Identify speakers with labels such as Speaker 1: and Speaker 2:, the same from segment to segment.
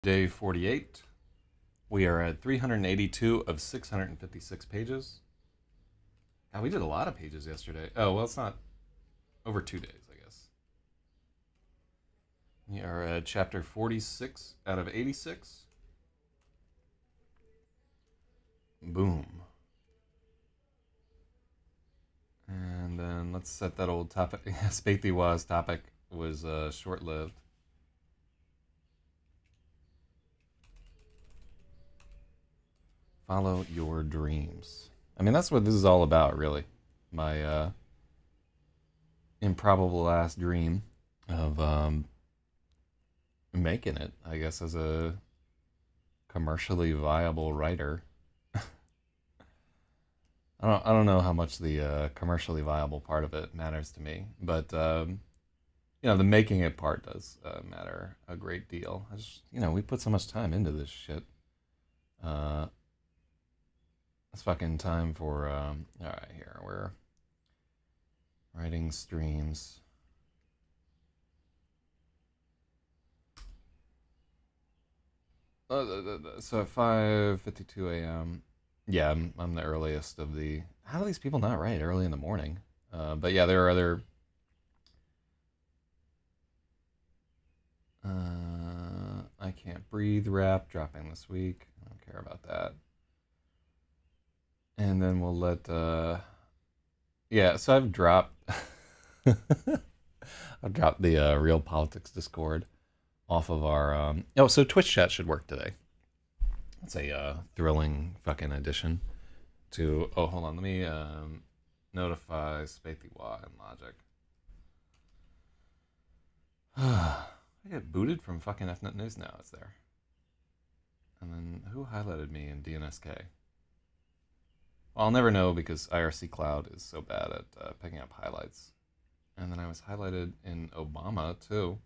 Speaker 1: day 48. We are at 382 of 656 pages. God, we did a lot of pages yesterday. Oh, well, it's not over 2 days, I guess. We are at chapter 46 out of 86. Boom. And then let's set that old topic. Spathy was topic was short-lived. Follow your dreams. I mean, that's what this is all about, really. My improbable last dream of making it, I guess, as a commercially viable writer. I don't know how much the commercially viable part of it matters to me, but you know, the making it part does matter a great deal. I just, you know, we put so much time into this shit. It's fucking time for all right, here we're writing streams. So at 5:52 a.m. Yeah, I'm the earliest of the. How do these people not write early in the morning? But yeah, there are other. I can't breathe rap dropping this week. I don't care about that. And then we'll let. Yeah, so I've dropped. I've dropped the Real Politics Discord off of our. Oh, so Twitch chat should work today. It's a thrilling fucking addition to. Oh, hold on. Let me notify Spathy Y and Logic. I get booted from fucking FNet News now. It's there. And then who highlighted me in DNSK? Well, I'll never know because IRC Cloud is so bad at picking up highlights. And then I was highlighted in Obama too.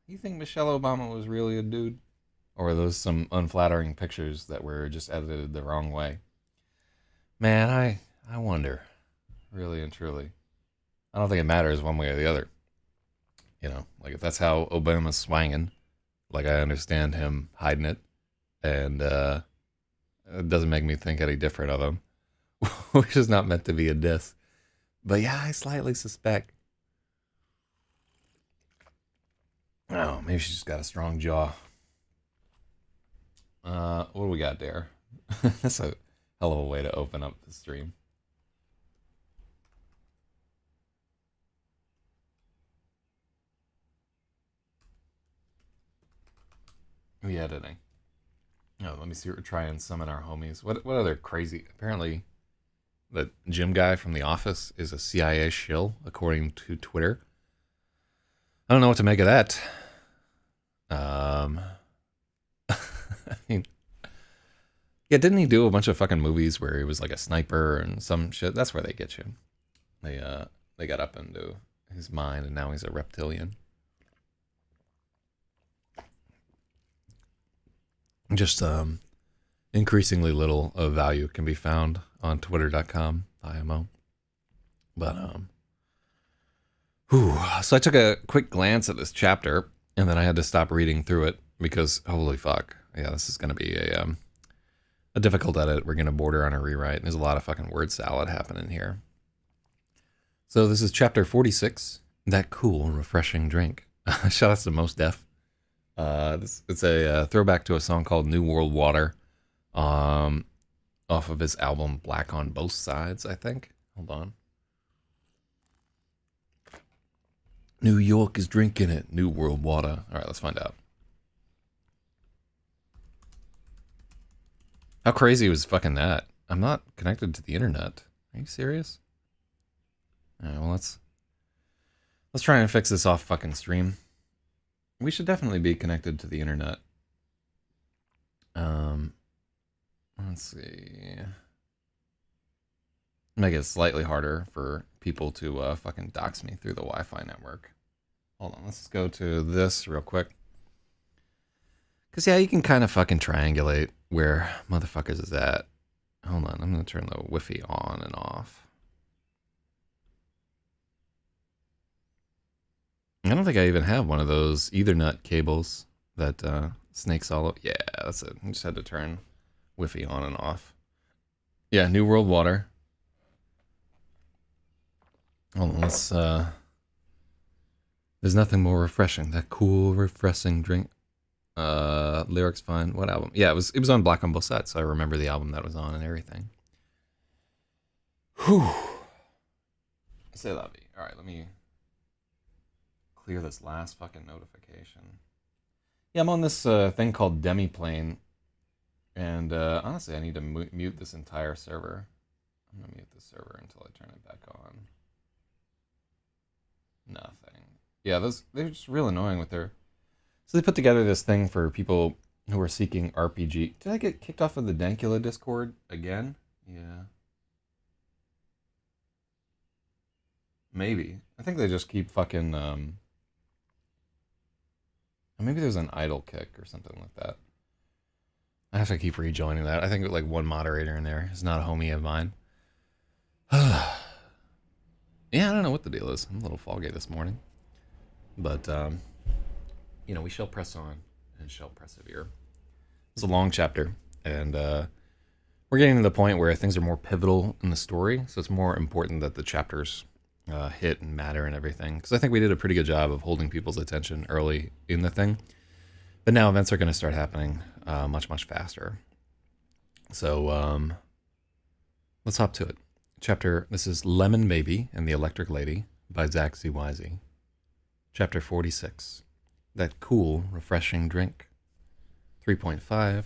Speaker 1: You think Michelle Obama was really a dude? Or were those some unflattering pictures that were just edited the wrong way? Man, I wonder. Really and truly. I don't think it matters one way or the other. You know, like if that's how Obama's swanging, like I understand him hiding it, and it doesn't make me think any different of him, which is not meant to be a diss. But yeah, I slightly suspect. Oh, maybe she's just got a strong jaw. What do we got there? That's a hell of a way to open up the stream. Re-editing. Oh, let me see. We're trying to summon our homies. What other crazy? Apparently, the gym guy from The Office is a CIA shill, according to Twitter. I don't know what to make of that. I mean, yeah, didn't he do a bunch of fucking movies where he was like a sniper and some shit? That's where they get you. They got up into his mind, and now he's a reptilian. Just increasingly little of value can be found on twitter.com IMO. But so I took a quick glance at this chapter, and then I had to stop reading through it because holy fuck, yeah, this is gonna be a difficult edit. We're gonna border on a rewrite. There's a lot of fucking word salad happening here. So this is chapter 46. That cool, refreshing drink. Shout out to Most Def. It's a throwback to a song called New World Water, off of his album Black on Both Sides, I think. Hold on. New York is drinking it. New World Water. All right, let's find out. How crazy was fucking that? I'm not connected to the internet. Are you serious? All right, well, let's try and fix this off fucking stream. We should definitely be connected to the internet. Let's see. Make it slightly harder for people to fucking dox me through the Wi-Fi network. Hold on, let's just go to this real quick. Because, yeah, you can kind of fucking triangulate where motherfuckers is at. Hold on, I'm going to turn the Wi-Fi on and off. I don't think I even have one of those Ethernet cables that snakes all over. Yeah, that's it. I just had to turn Wi-Fi on and off. Yeah, New World Water. Hold on, let's there's nothing more refreshing. That cool, refreshing drink. Lyrics fine. What album? Yeah, it was on Black on Both Sides, so I remember the album that was on and everything. Whew. Say that. Alright, let me clear this last fucking notification. Yeah, I'm on this thing called Demiplane. And honestly, I need to mute this entire server. I'm going to mute this server until I turn it back on. Nothing. Yeah, they're just real annoying with their... So they put together this thing for people who are seeking RPG. Did I get kicked off of the Dankula Discord again? Yeah. Maybe. I think they just keep fucking... maybe there's an idle kick or something like that. I have to keep rejoining that. I think like one moderator in there is not a homie of mine. Yeah, I don't know what the deal is. I'm a little foggy this morning. But, you know, we shall press on and shall persevere. It's a long chapter, and we're getting to the point where things are more pivotal in the story, so it's more important that the chapters hit and matter and everything. Because I think we did a pretty good job of holding people's attention early in the thing. But now events are going to start happening much, much faster. So let's hop to it. This is Lemon Baby and the Electric Lady by Zak Zyz. Chapter 46. That cool, refreshing drink. 3.5.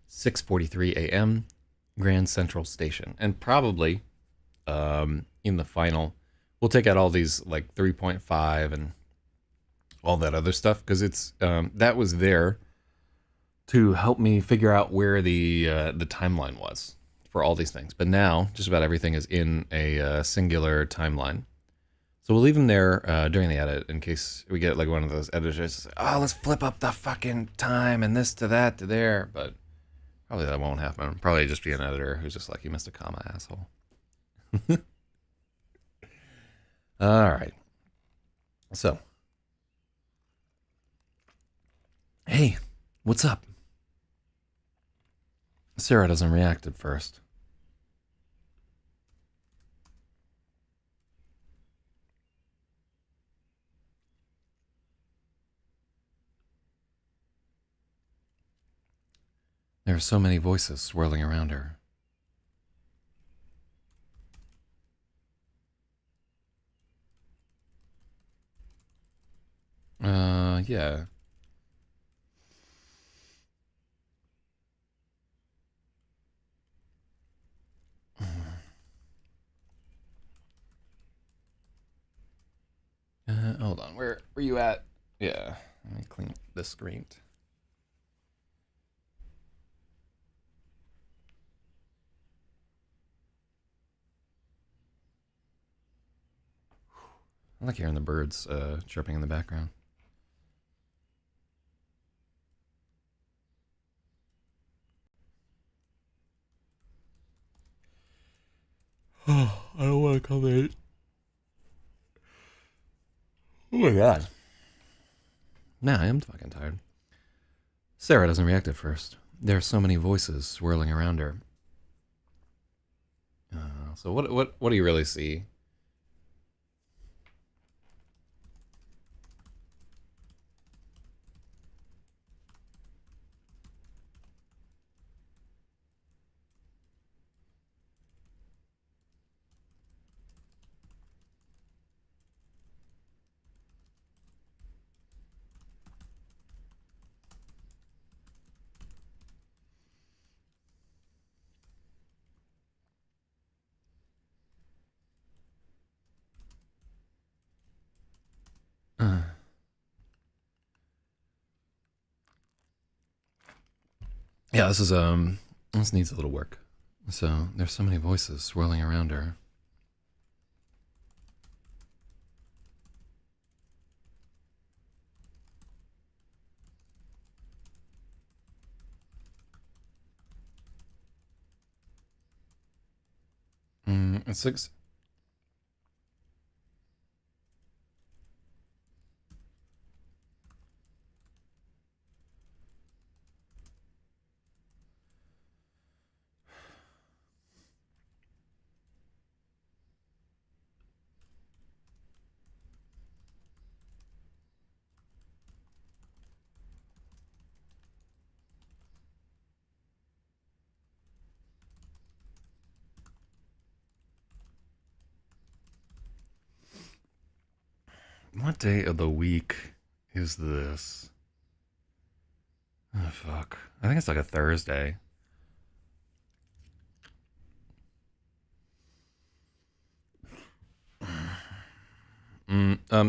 Speaker 1: 6:43 a.m. Grand Central Station. And probably in the final, we'll take out all these like 3.5 and all that other stuff, because it's that was there to help me figure out where the timeline was for all these things. But now just about everything is in a singular timeline, so we'll leave them there during the edit in case we get like one of those editors say, oh, let's flip up the fucking time and this to that to there. But probably that won't happen. Probably just be an editor who's just like, you missed a comma, asshole. All right, so hey, what's up? Sarah doesn't react at first. There are so many voices swirling around her. Yeah. Hold on, where you at? Yeah, let me clean this screen. I like hearing the birds chirping in the background. Oh, I don't want to come in. Oh my god. Nah, I am fucking tired. Sarah doesn't react at first. There are so many voices swirling around her. So what do you really see? Yeah, this needs a little work. So there's so many voices swirling around her. It's six. What day of the week is this? Oh, fuck. I think it's like a Thursday.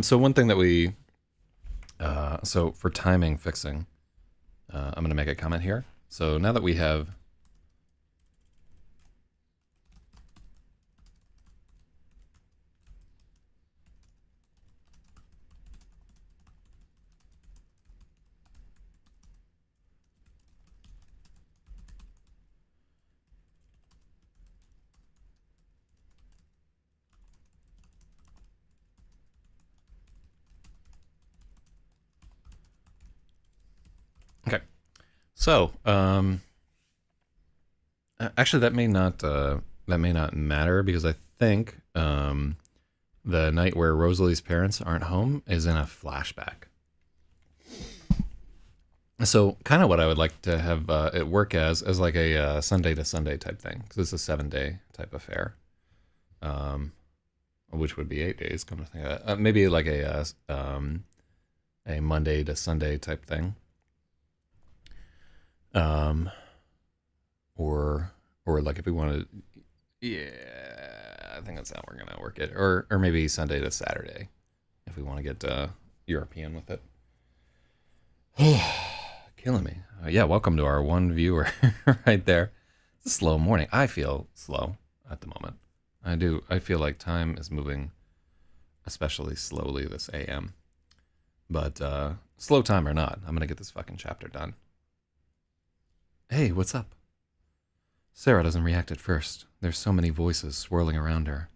Speaker 1: So one thing that so for timing fixing, I'm going to make a comment here. So now that we have... Okay. So, actually that may not matter because I think the night where Rosalie's parents aren't home is in a flashback. So kind of what I would like to have it work as like a Sunday to Sunday type thing, because it's a 7-day type affair, which would be 8 days. Come to think of it, maybe like a Monday to Sunday type thing, or like if we wanted, yeah, I think that's how we're gonna work it, or maybe Sunday to Saturday, if we want to get European with it. Killing me. Yeah, welcome to our one viewer right there. It's a slow morning. I feel slow at the moment. I do. I feel like time is moving especially slowly this AM. But slow time or not, I'm going to get this fucking chapter done. Hey, what's up? Sarah doesn't react at first. There's so many voices swirling around her.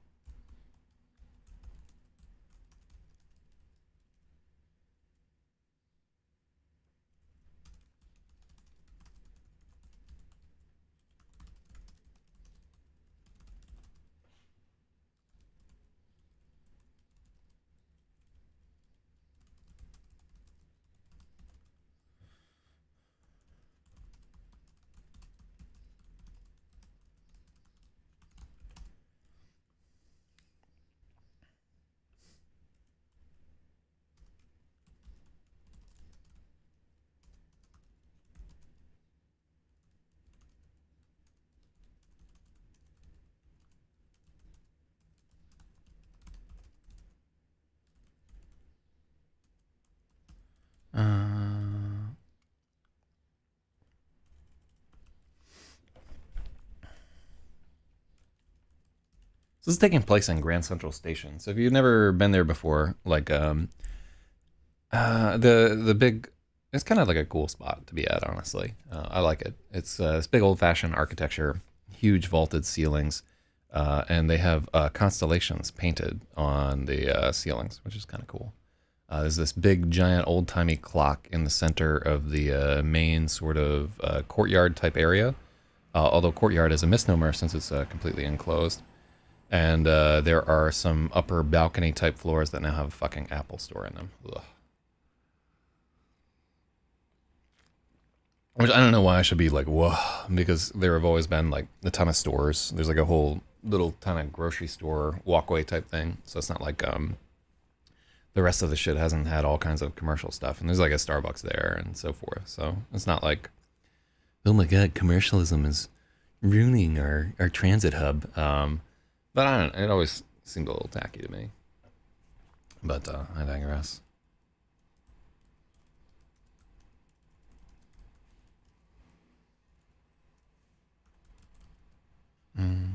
Speaker 1: This is taking place in Grand Central Station. So if you've never been there before, like the big, it's kind of like a cool spot to be at. Honestly, I like it. It's big old fashioned architecture, huge vaulted ceilings, and they have constellations painted on the ceilings, which is kind of cool. There's this big giant old timey clock in the center of the main sort of courtyard type area. Although courtyard is a misnomer since it's completely enclosed. And there are some upper balcony type floors that now have a fucking Apple store in them. Ugh. Which I don't know why I should be like, whoa, because there have always been like a ton of stores. There's like a whole little ton of grocery store walkway type thing. So it's not like the rest of the shit hasn't had all kinds of commercial stuff. And there's like a Starbucks there and so forth. So it's not like, oh my God, commercialism is ruining our transit hub. But I don't know, it always seemed a little tacky to me. But I digress. Mm.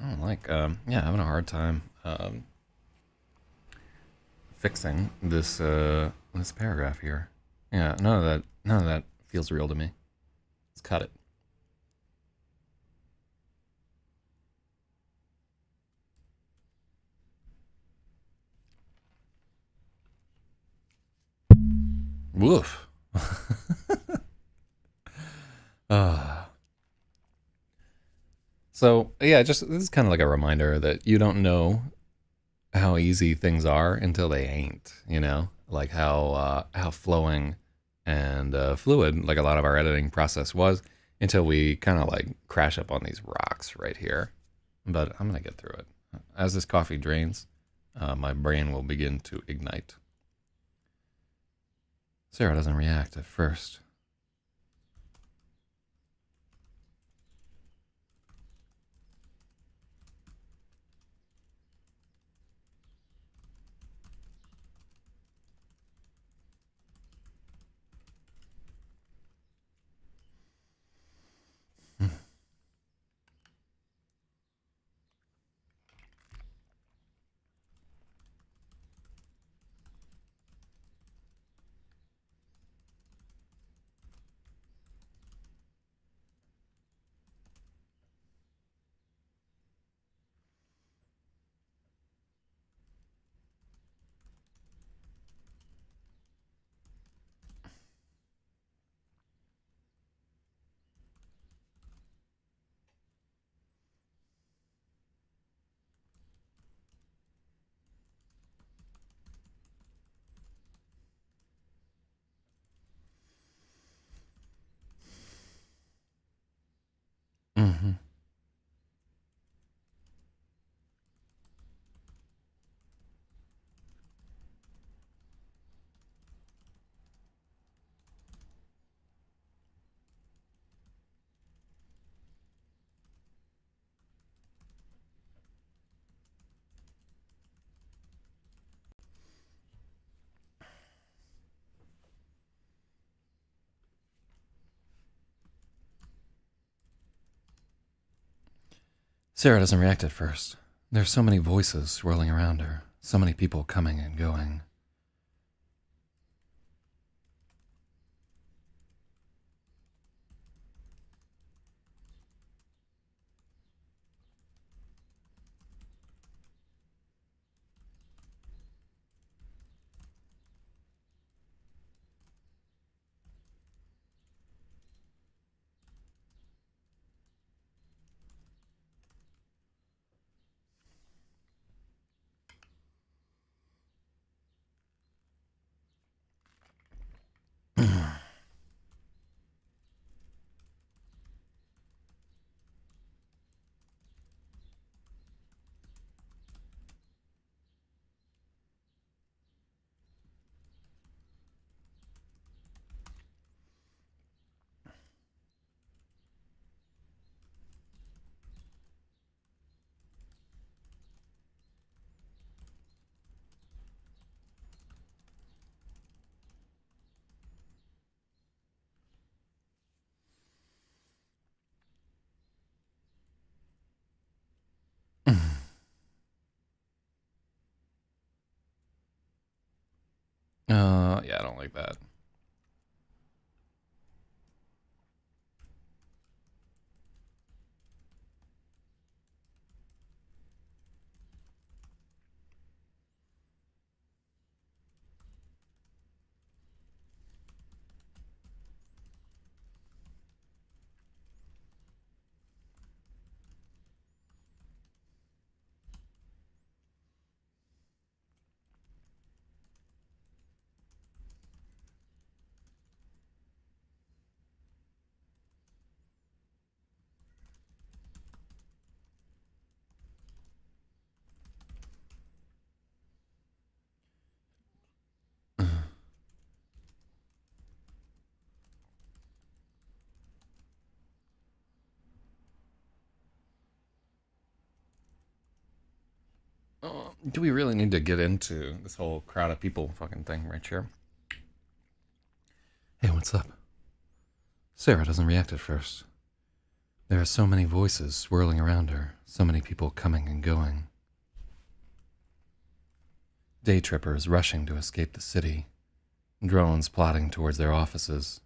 Speaker 1: I don't like, yeah, having a hard time fixing this this paragraph here. Yeah, none of that feels real to me. Let's cut it. Woof. So yeah, just this is kind of like a reminder that you don't know how easy things are until they ain't. You know, like how flowing and fluid like a lot of our editing process was until we kind of like crash up on these rocks right here. But I'm gonna get through it. As this coffee drains, my brain will begin to ignite. Sarah doesn't react at first. Mm-hmm. Sarah doesn't react at first. There's so many voices swirling around her, so many people coming and going. Yeah, I don't like that. Do we really need to get into this whole crowd of people fucking thing right here? Hey, what's up? Sarah doesn't react at first. There are so many voices swirling around her, so many people coming and going. Day trippers rushing to escape the city, drones plodding towards their offices.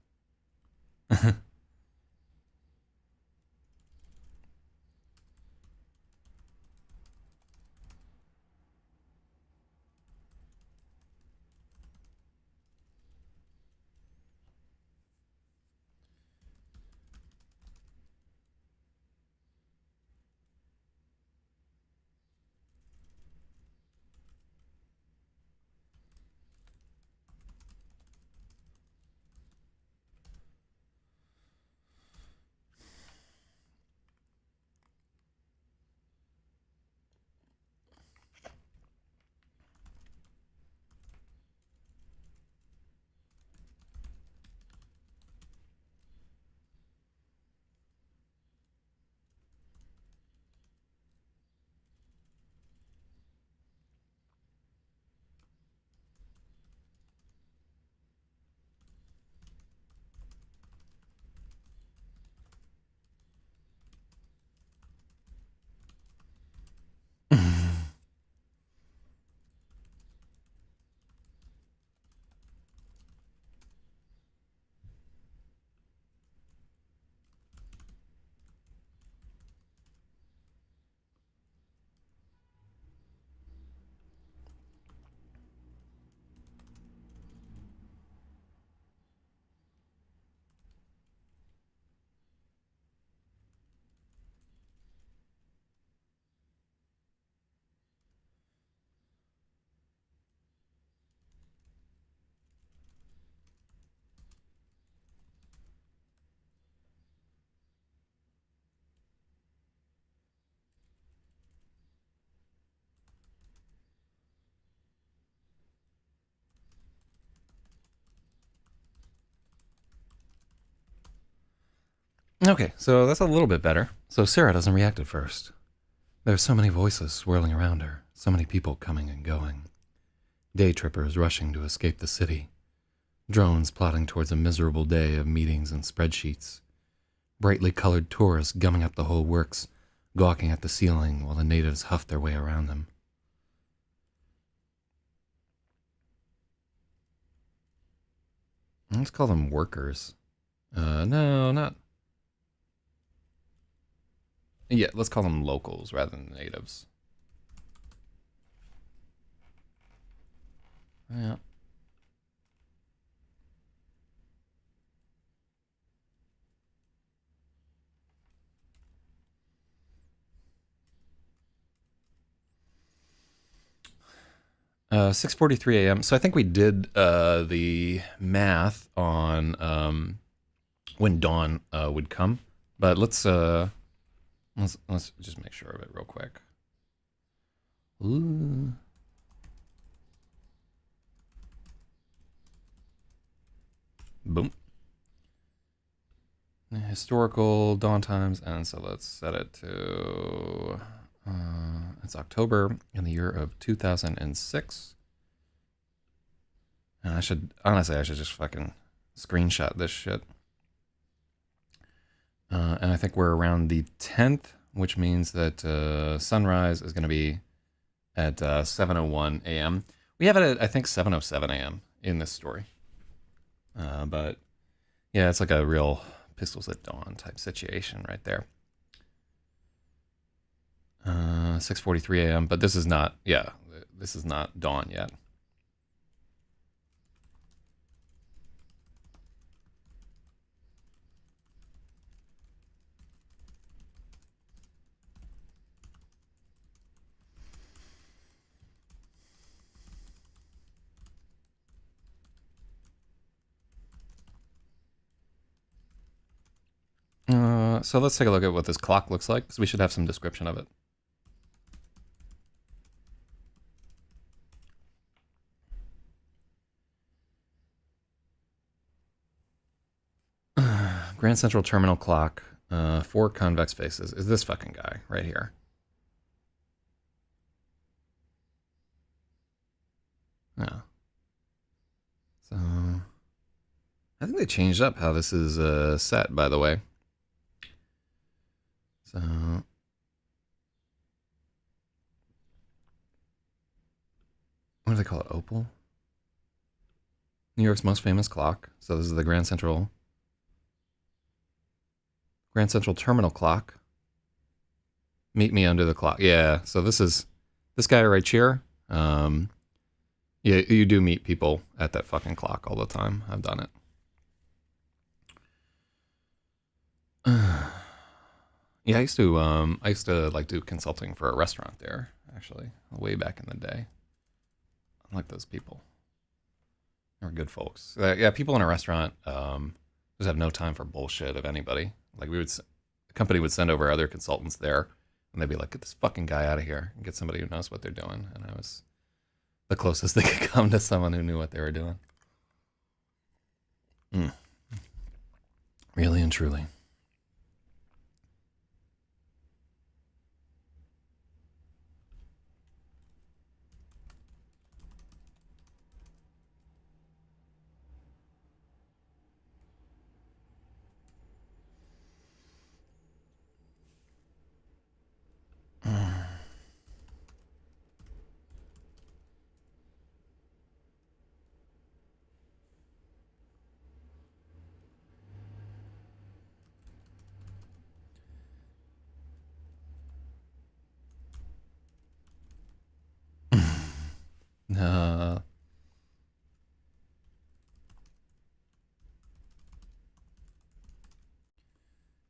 Speaker 1: Okay, so that's a little bit better. So Sarah doesn't react at first. There are so many voices swirling around her, so many people coming and going. Day trippers rushing to escape the city. Drones plodding towards a miserable day of meetings and spreadsheets. Brightly colored tourists gumming up the whole works, gawking at the ceiling while the natives huff their way around them. Let's call them workers. No, not... Yeah, let's call them locals rather than natives. Yeah. Uh, 6:43 a.m. So I think we did the math on when dawn would come, but let's just make sure of it real quick. Ooh. Boom. Historical dawn times, and so let's set it to it's October in the year of 2006. And I should just fucking screenshot this shit. And I think we're around the 10th, which means that sunrise is going to be at 7:01 a.m. We have it at, I think, 7:07 a.m. in this story. But yeah, it's like a real pistols at dawn type situation right there. 6:43 a.m. But this is not, yeah, this is not dawn yet. So let's take a look at what this clock looks like, because we should have some description of it. Grand Central Terminal clock, 4 convex faces. Is this fucking guy right here? Yeah. So I think they changed up how this is set, by the way. So, what do they call it? Opal? New York's most famous clock. So this is the Grand Central Terminal clock. Meet me under the clock. Yeah, so this is this guy right here. Yeah, you do meet people at that fucking clock all the time. I've done it. Yeah, I used to like do consulting for a restaurant there, actually, way back in the day. I like those people. They're good folks. Yeah, people in a restaurant just have no time for bullshit of anybody. Like the company would send over other consultants there, and they'd be like, "Get this fucking guy out of here and get somebody who knows what they're doing." And I was the closest they could come to someone who knew what they were doing. Really and truly.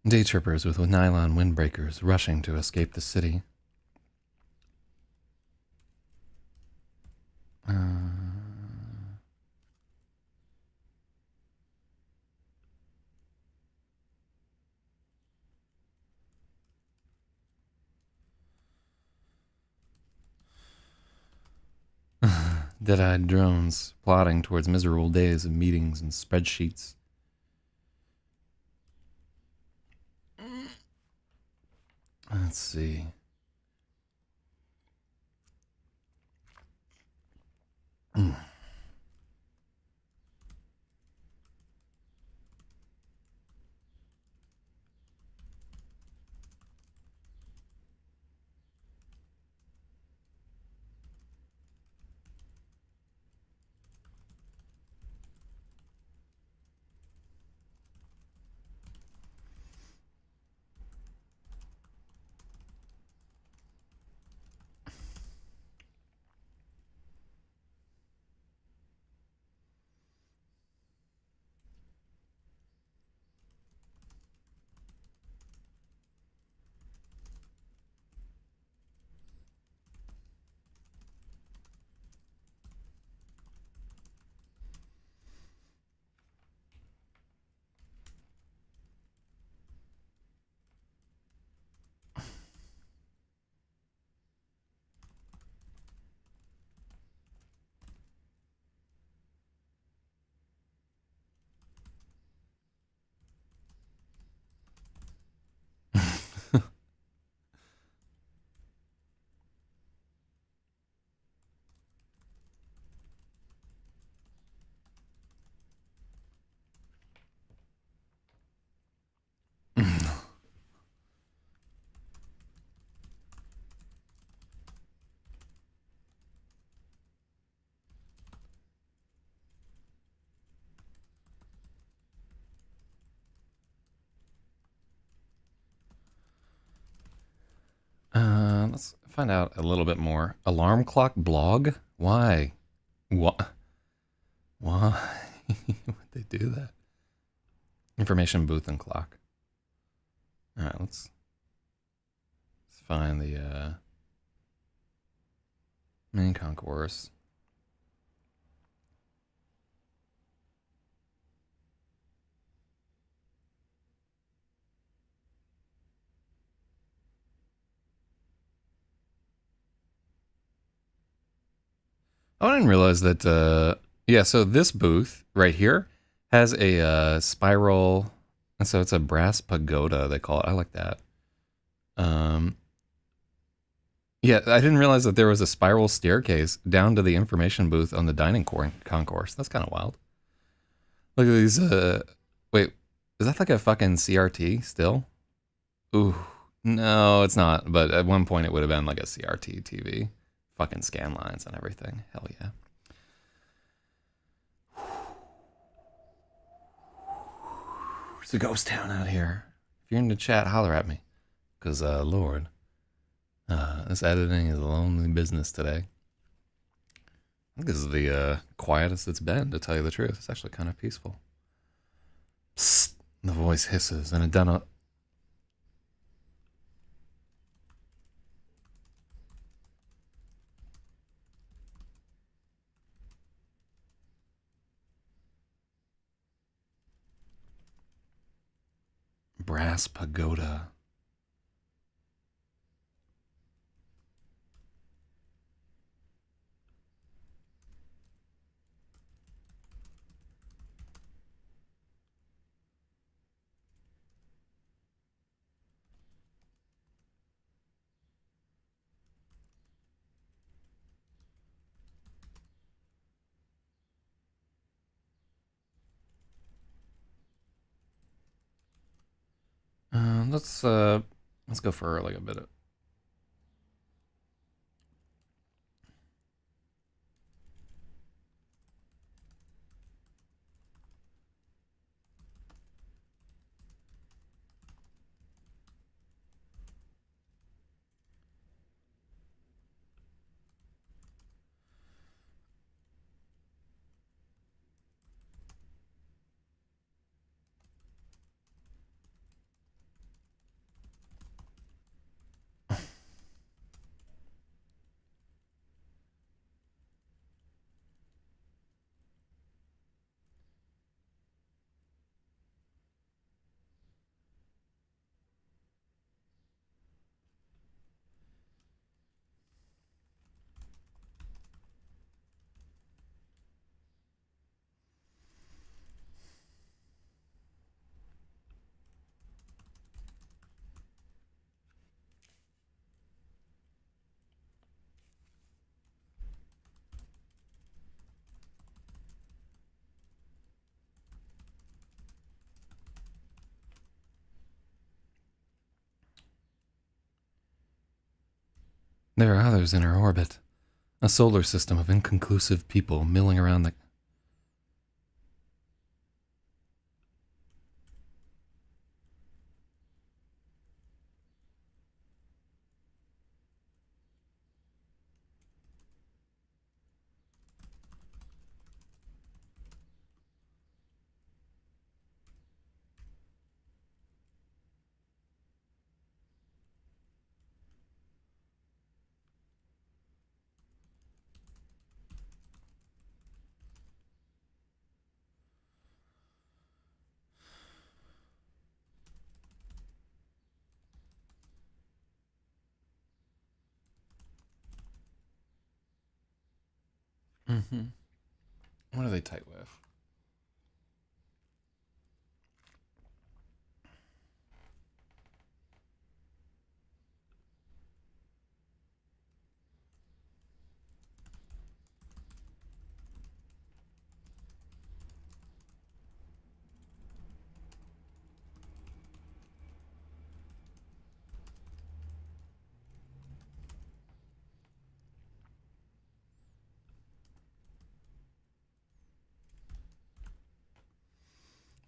Speaker 1: Day trippers with nylon windbreakers rushing to escape the city. Dead-eyed drones plodding towards miserable days of meetings and spreadsheets. Let's see. Let's find out a little bit more. Alarm clock blog? Why? What? Why would they do that? Information booth and clock. All right, let's find the main concourse. Oh, I didn't realize that. Yeah, so this booth right here has a spiral, and so it's a brass pagoda. They call it. I like that. Yeah, I didn't realize that there was a spiral staircase down to the information booth on the dining concourse. That's kind of wild. Look at these. Wait, is that like a fucking CRT still? Ooh, No, it's not. But at one point, it would have been like a CRT TV. Fucking scan lines and everything. Hell yeah. It's a ghost town out here. If you're in the chat, holler at me. Because, Lord, this editing is a lonely business today. I think this is the quietest it's been, to tell you the truth. It's actually kind of peaceful. Psst. The voice hisses, and a brass pagoda. Let's go for like a bit of. There are others in our orbit. A solar system of inconclusive people milling around the. Mm-hmm. What are they tight with?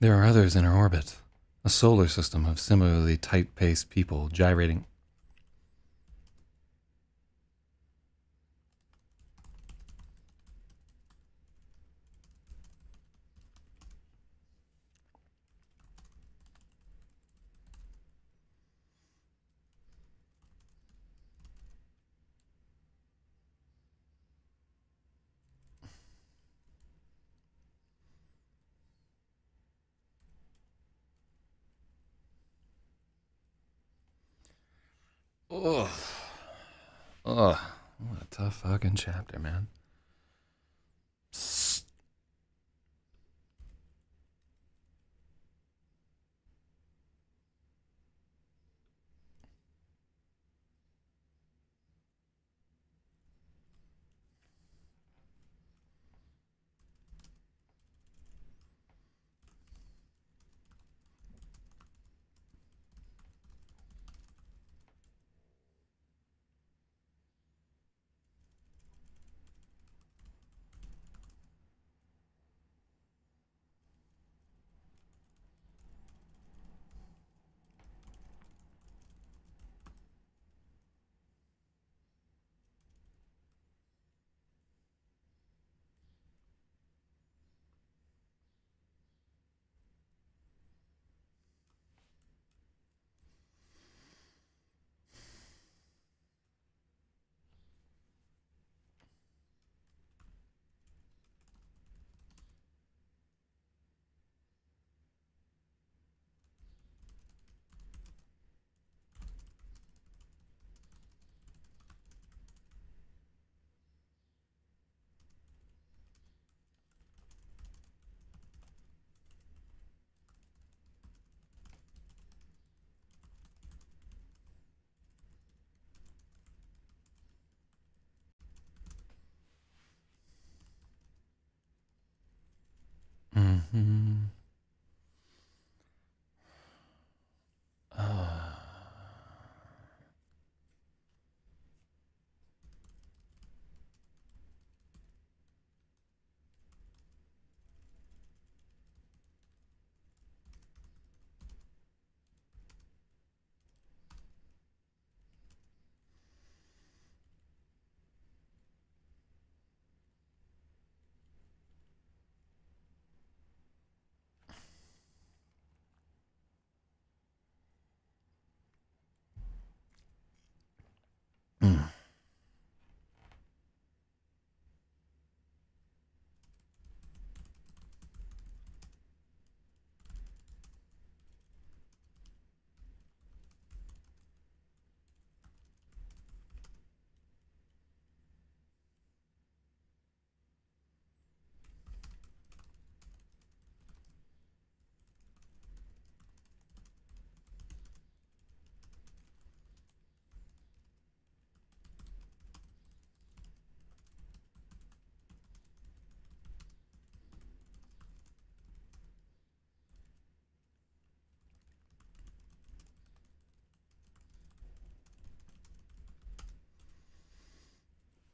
Speaker 1: There are others in our orbit. A solar system of similarly tight-paced people gyrating. Ugh. Ugh. What a tough fucking chapter, man.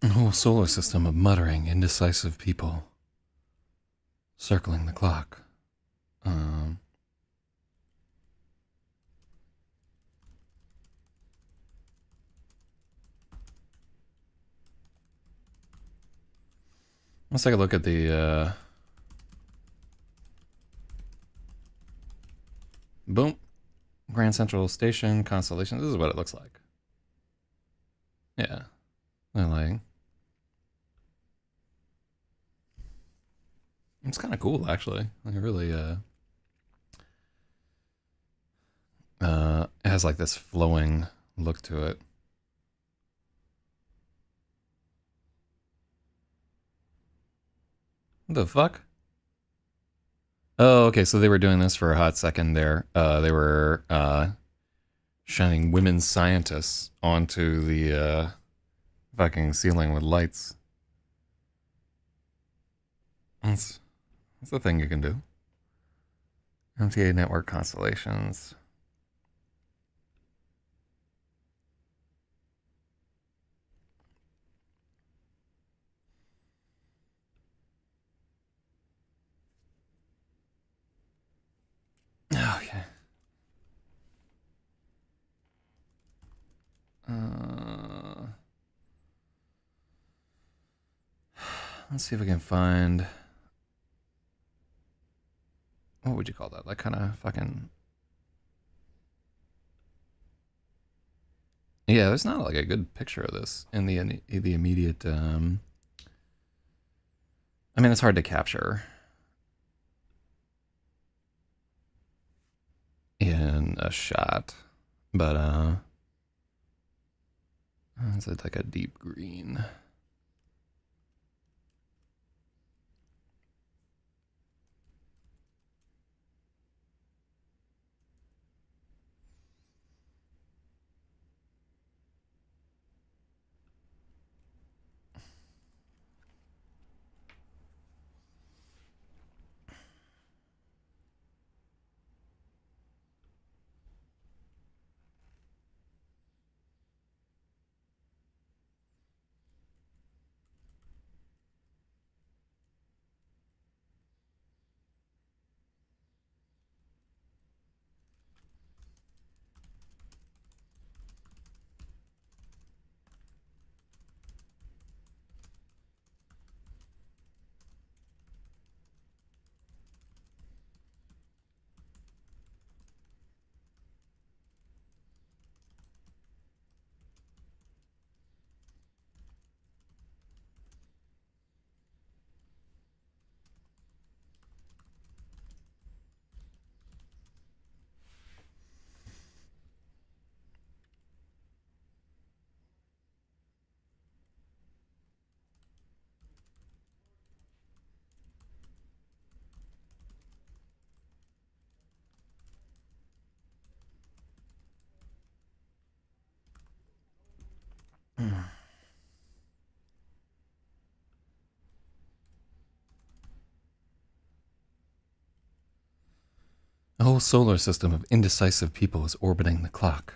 Speaker 1: A whole solar system of muttering, indecisive people circling the clock. Let's take a look at the boom. Grand Central Station, Constellation. This is what it looks like. Yeah. They're like, it's kind of cool, actually. Like, it really, it has like this flowing look to it. What the fuck? Oh, okay, so they were doing this for a hot second there. They were shining women scientists onto the fucking ceiling with lights. That's a thing you can do. MTA network constellations. Okay. Let's see if we can find. What would you call that? Like kind of fucking. Yeah, there's not like a good picture of this in the immediate. I mean, it's hard to capture in a shot, but it's like a deep green. A whole solar system of indecisive people is orbiting the clock.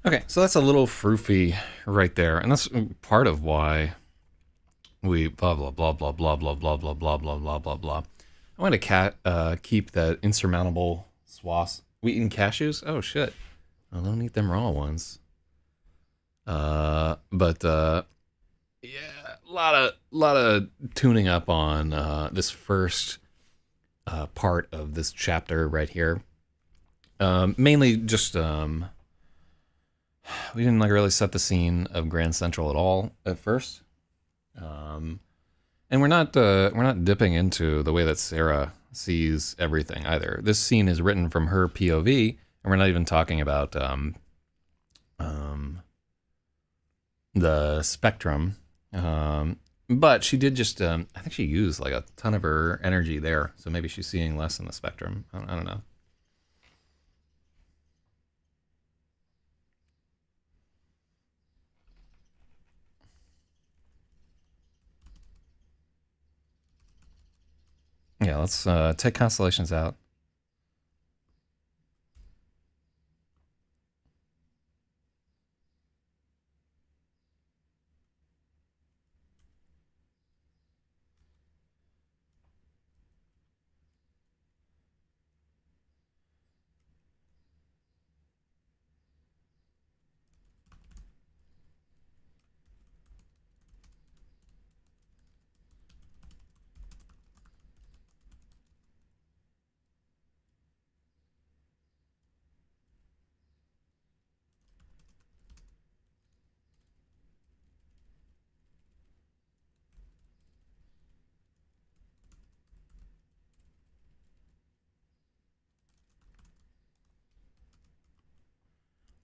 Speaker 1: Okay, so that's a little froofy right there, and that's part of why we blah blah blah blah blah blah blah blah blah blah blah blah blah. I want to keep that insurmountable swaths. We eating cashews? Oh shit! Well, don't eat them raw ones. But yeah, a lot of tuning up on this first part of this chapter right here. Mainly just we didn't like really set the scene of Grand Central at all at first, and we're not dipping into the way that Sarah sees everything either. This scene is written from her POV, and we're not even talking about the spectrum. But she did just, I think she used like a ton of her energy there, so maybe she's seeing less in the spectrum. I don't know. Yeah, let's take constellations out.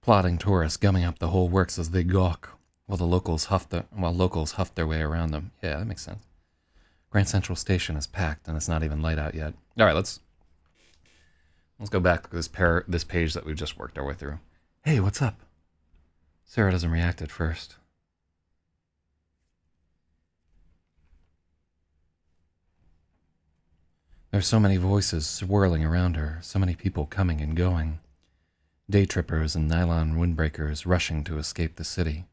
Speaker 1: Plodding tourists gumming up the whole works as they gawk, while locals huff their way around them. Yeah, that makes sense. Grand Central Station is packed, and it's not even light out yet. All right, let's go back to this page that we've just worked our way through. Hey, what's up? Sarah doesn't react at first. There's so many voices swirling around her, so many people coming and going. Day trippers and nylon windbreakers rushing to escape the city.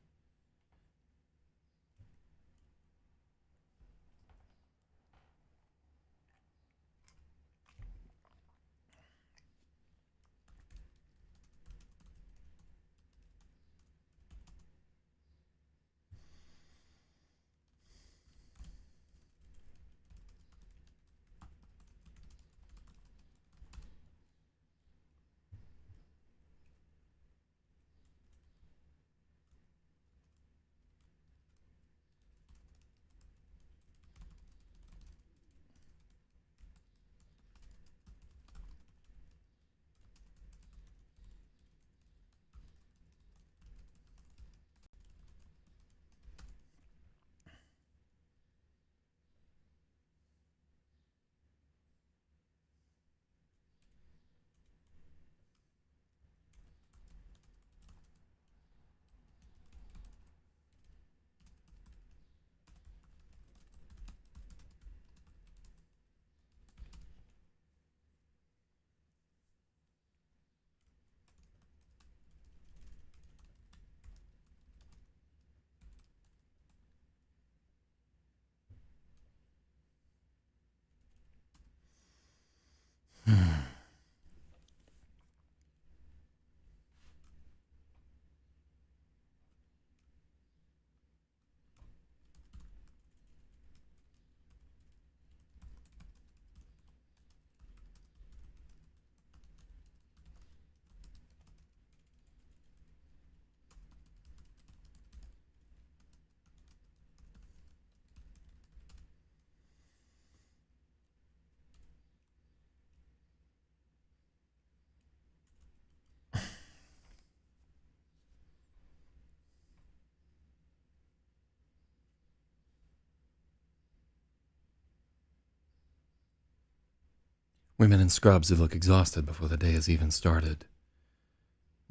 Speaker 1: Women in scrubs who look exhausted before the day has even started.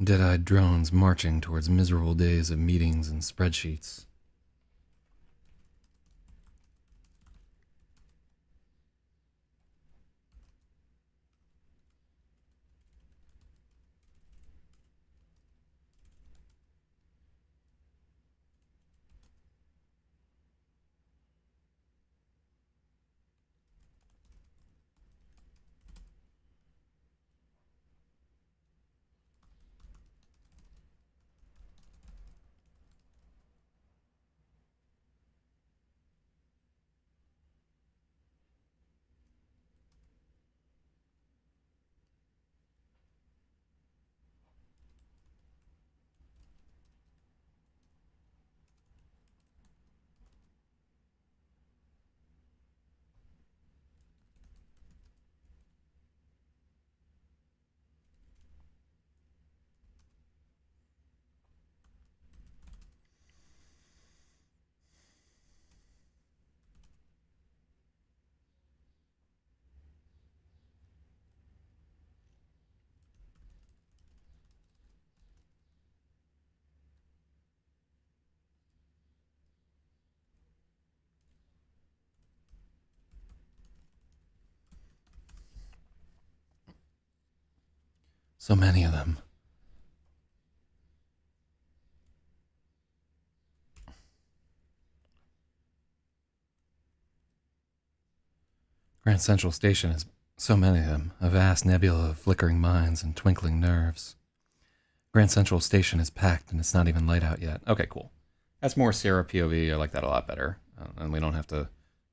Speaker 1: Dead-eyed drones marching towards miserable days of meetings and spreadsheets. So many of them. Grand Central Station has so many of them, a vast nebula of flickering minds and twinkling nerves. Grand Central Station is packed and it's not even light out yet. Okay, cool. That's more Sarah POV. I like that a lot better. And we don't have to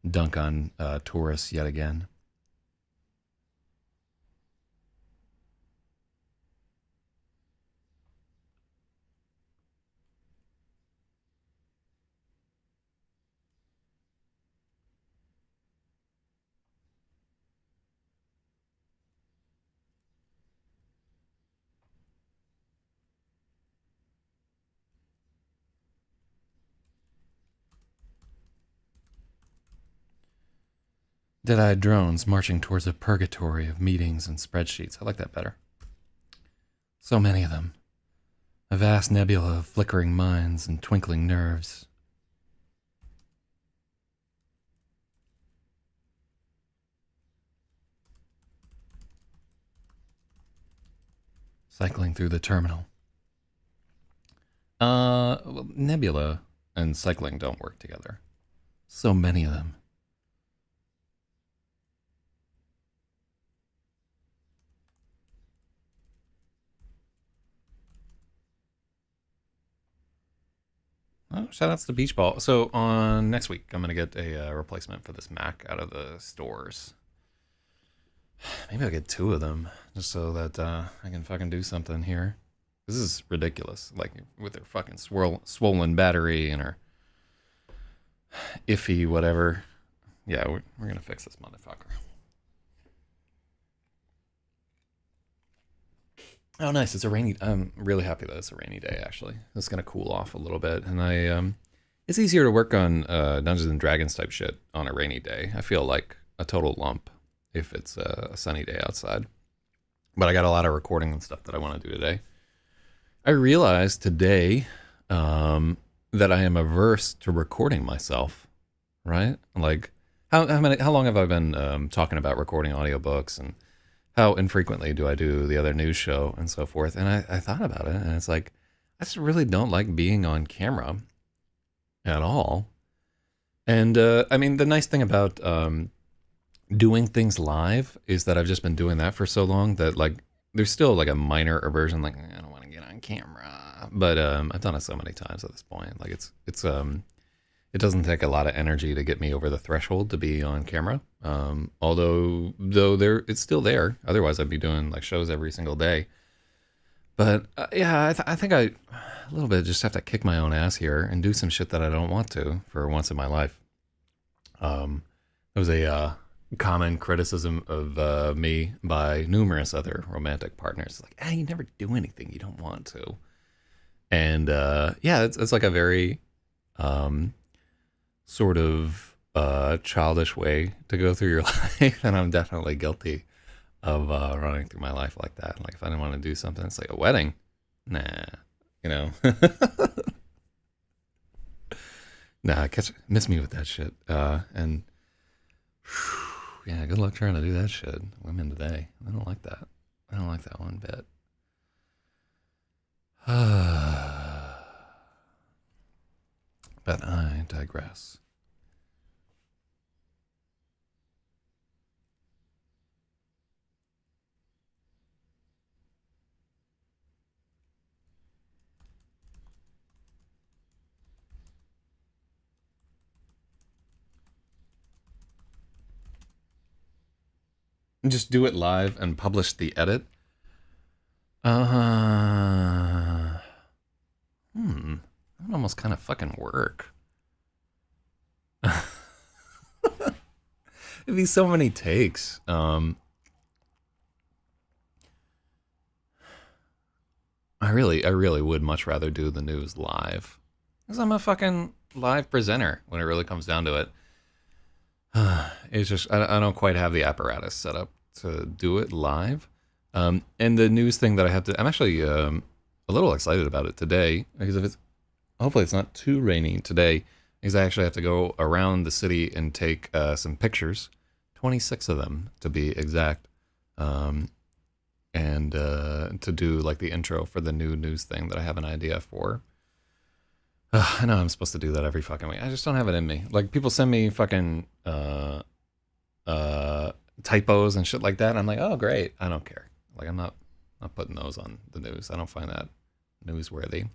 Speaker 1: dunk on tourists yet again. Dead-eyed drones marching towards a purgatory of meetings and spreadsheets. I like that better. So many of them. A vast nebula of flickering minds and twinkling nerves. Cycling through the terminal. Well, nebula and cycling don't work together. So many of them. Oh, shout outs to Beach Ball. So on next week, I'm going to get a replacement for this Mac out of the stores. Maybe I'll get 2 of them just so that I can fucking do something here. This is ridiculous. Like with her fucking swollen battery and her iffy whatever. Yeah, we're going to fix this motherfucker. Oh, nice. It's a rainy... I'm really happy that it's a rainy day, actually. It's going to cool off a little bit. And it's easier to work on Dungeons and Dragons type shit on a rainy day. I feel like a total lump if it's a sunny day outside. But I got a lot of recording and stuff that I want to do today. I realized today that I am averse to recording myself, right? Like, how long have I been talking about recording audiobooks and how infrequently do I do the other news show and so forth? And I thought about it, and it's like, I just really don't like being on camera at all. And I mean, the nice thing about doing things live is that I've just been doing that for so long that like there's still like a minor aversion, like I don't want to get on camera, but I've done it so many times at this point. Like it doesn't take a lot of energy to get me over the threshold to be on camera. Although it's still there. Otherwise, I'd be doing like shows every single day. But yeah, I think I a little bit just have to kick my own ass here and do some shit that I don't want to for once in my life. There was a common criticism of me by numerous other romantic partners. Like, you never do anything you don't want to. And yeah, it's like a very sort of childish way to go through your life, and I'm definitely guilty of running through my life like that. Like if I didn't want to do something, it's like a wedding. Nah, you know. Nah, miss me with that shit. And whew, yeah, good luck trying to do that shit. Women today, I don't like that. I don't like that one bit. But I digress. Just do it live and publish the edit. That would almost kind of fucking work. It'd be so many takes. I really would much rather do the news live. Because I'm a fucking live presenter when it really comes down to it. It's just, I don't quite have the apparatus set up to do it live. And the news thing that I have to, I'm actually a little excited about it today. Because if hopefully it's not too rainy today. Because I actually have to go around the city and take some pictures. 26 of them, to be exact. and to do like the intro for the new news thing that I have an idea for. I know I'm supposed to do that every fucking week. I just don't have it in me. Like people send me fucking typos and shit like that. I'm like, oh great, I don't care. Like I'm not putting those on the news. I don't find that newsworthy.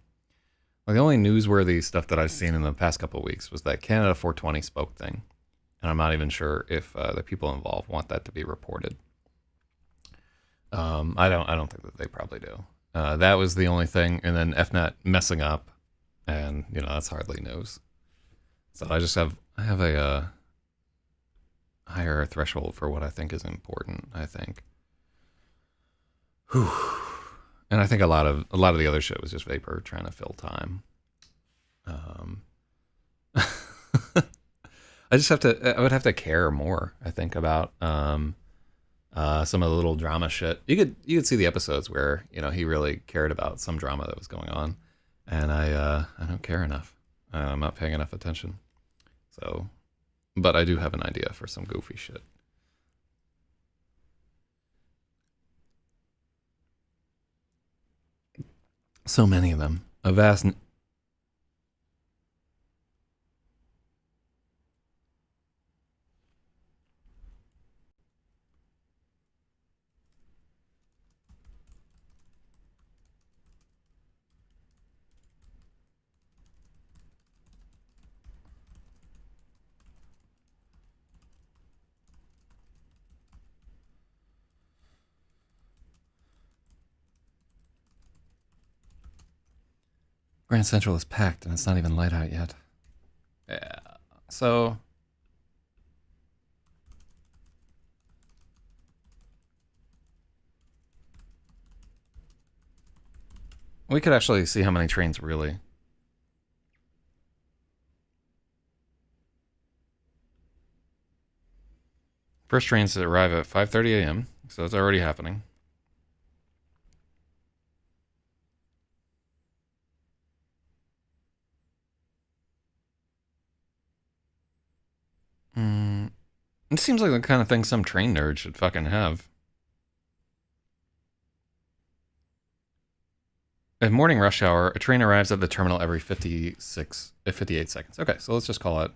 Speaker 1: Like the only newsworthy stuff that I've seen in the past couple of weeks was that Canada 420 spoke thing, and I'm not even sure if the people involved want that to be reported. I don't think that they probably do. That was the only thing, and then FNet messing up, and you know that's hardly news. So I have a higher threshold for what I think is important. I think. Whew. And I think a lot of the other shit was just vapor trying to fill time. I just have to. I would have to care more. I think about some of the little drama shit. You could see the episodes where you know he really cared about some drama that was going on, and I don't care enough. I'm not paying enough attention. So, but I do have an idea for some goofy shit. So many of them. A vast. Grand Central is packed and it's not even light out yet. Yeah. So we could actually see how many trains really. First trains to arrive at 5:30 a.m. So it's already happening. It seems like the kind of thing some train nerd should fucking have. At morning rush hour, a train arrives at the terminal every 58 seconds. Okay, so let's just call it.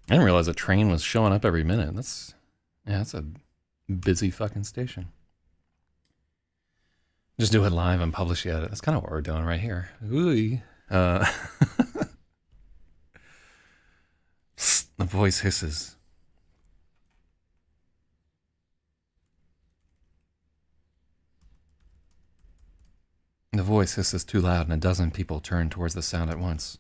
Speaker 1: I didn't realize a train was showing up every minute. That's a busy fucking station. Just do it live and publish it. That's kind of what we're doing right here. Ooh. The voice hisses. The voice hisses too loud and a dozen people turn towards the sound at once.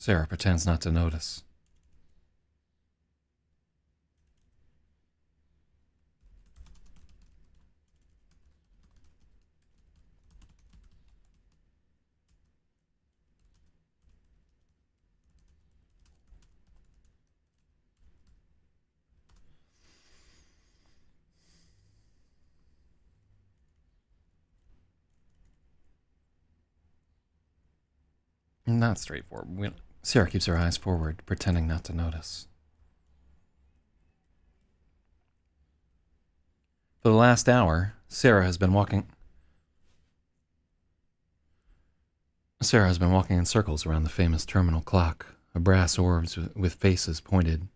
Speaker 1: Sarah pretends not to notice. Not straightforward. Sarah keeps her eyes forward, pretending not to notice. For the last hour, Sarah has been walking in circles around the famous terminal clock, a brass orbs with faces pointed.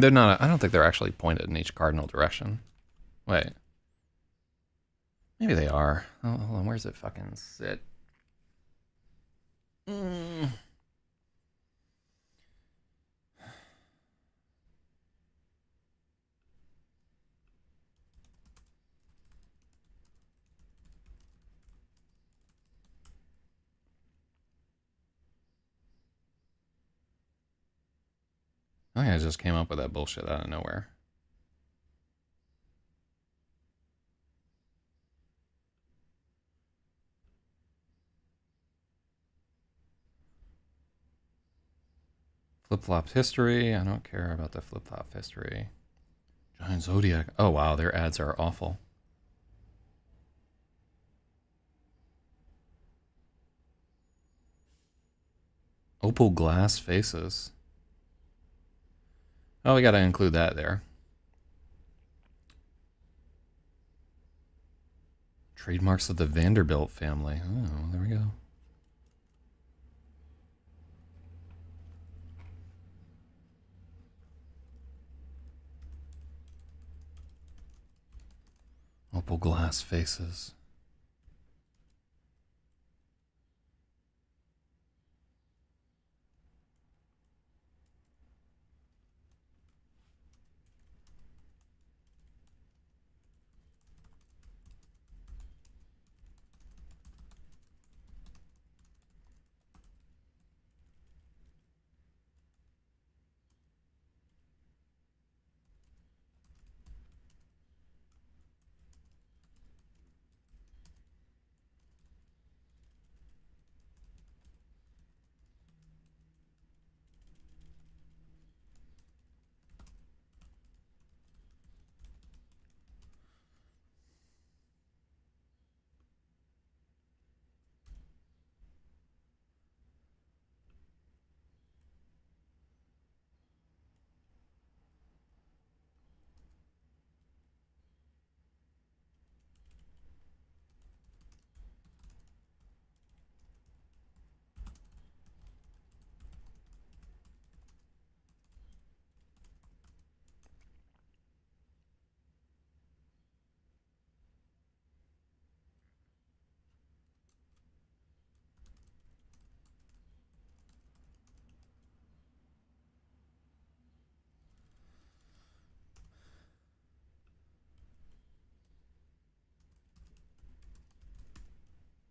Speaker 1: They're not, I don't think they're actually pointed in each cardinal direction. Wait. Maybe they are. Oh, hold on, where's it fucking sit? Mm. I think I just came up with that bullshit out of nowhere. Flip-flop history. I don't care about the flip-flop history. Giant Zodiac. Oh, wow, their ads are awful. Opal glass faces. Oh, we gotta include that there. Trademarks of the Vanderbilt family. Oh, there we go. Opal glass faces.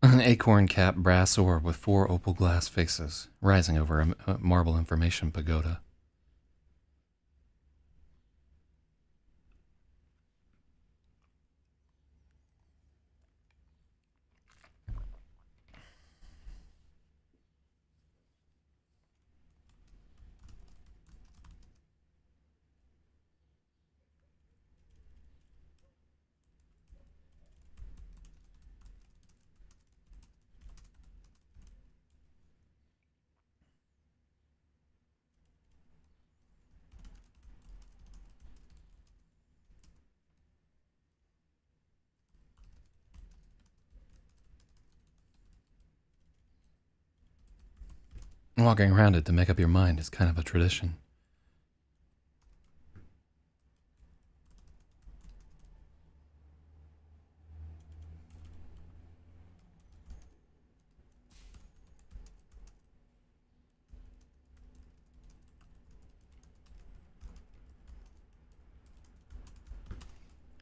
Speaker 1: An acorn capped brass orb with 4 opal glass faces, rising over a marble information pagoda. Walking around it to make up your mind is kind of a tradition.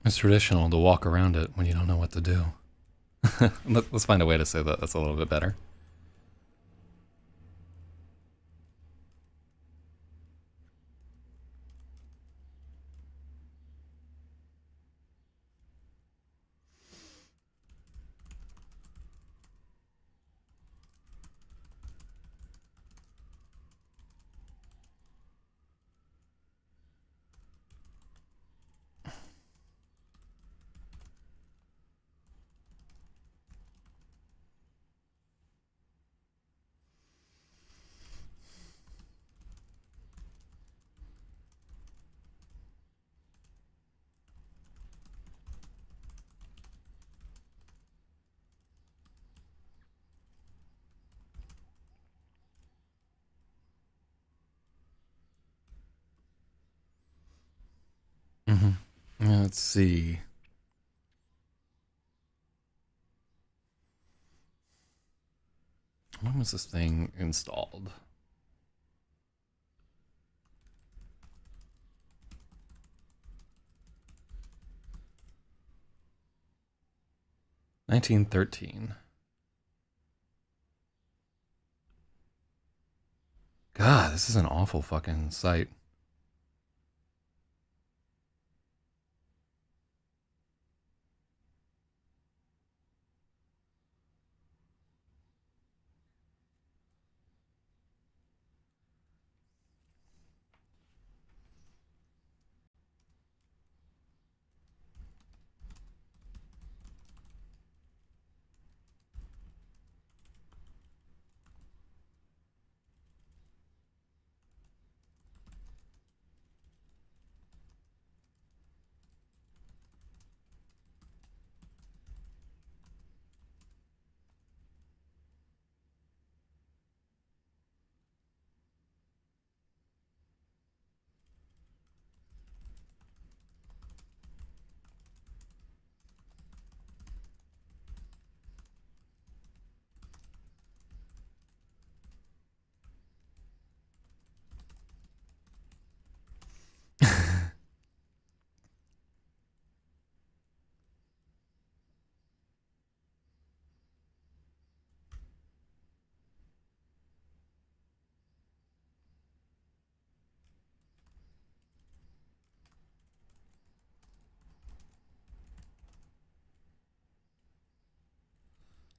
Speaker 1: It's traditional to walk around it when you don't know what to do. Let's find a way to say that. That's a little bit better. Let's see. When was this thing installed? $1913. God, this is an awful fucking site.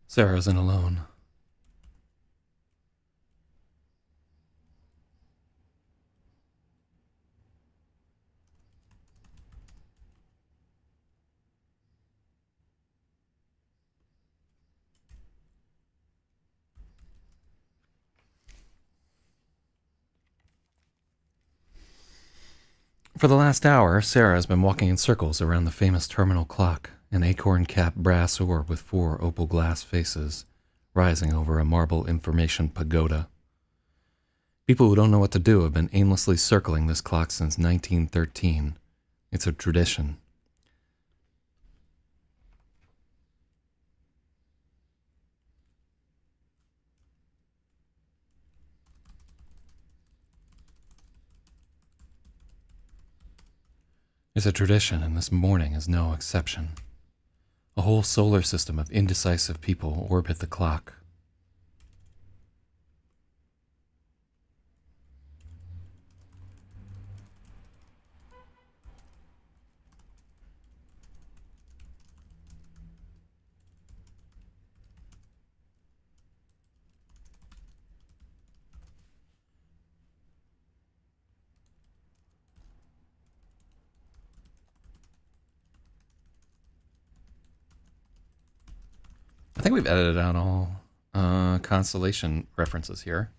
Speaker 1: Sarah isn't alone. For the last hour, Sarah has been walking in circles around the famous terminal clock, an acorn-capped brass orb with 4 opal glass faces, rising over a marble information pagoda. People who don't know what to do have been aimlessly circling this clock since 1913. It's a tradition. It's a tradition, and this morning is no exception. A whole solar system of indecisive people orbit the clock. I think we've edited out all constellation references here.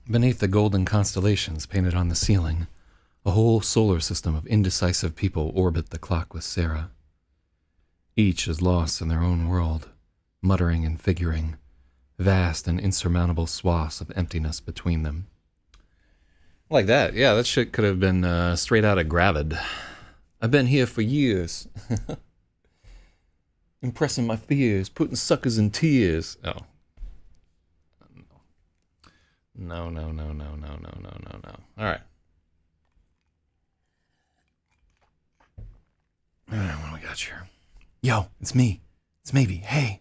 Speaker 1: Beneath the golden constellations painted on the ceiling, a whole solar system of indecisive people orbit the clock with Sarah. Each is lost in their own world, muttering and figuring, vast and insurmountable swaths of emptiness between them. Like that, yeah, that shit could have been straight out of Gravid. I've been here for years. Impressing my fears, putting suckers in tears. Oh. No. All right. What do we got here? Yo, it's me. It's Maybe. Hey.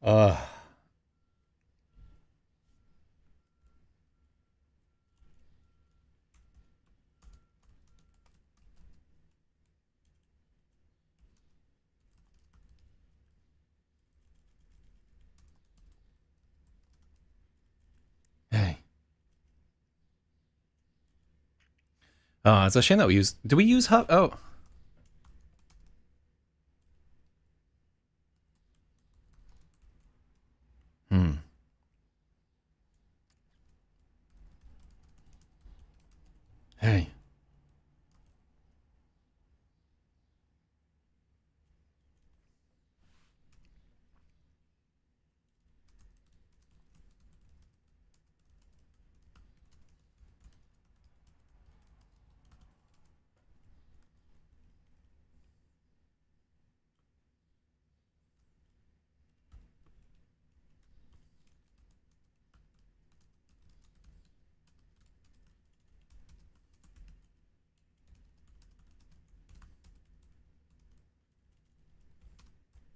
Speaker 1: uh, hey. It's a shame that we use. Do we use Huff? Oh. Hmm. Hey.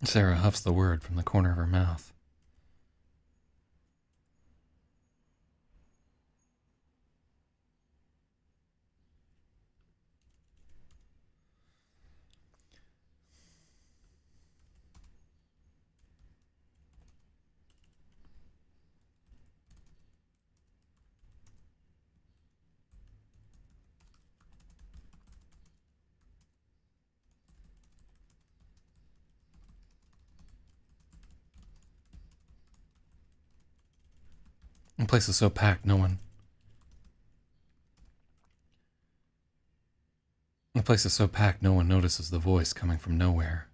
Speaker 1: Sarah huffs the word from the corner of her mouth. The place is so packed, no one. The place is so packed, no one notices the voice coming from nowhere.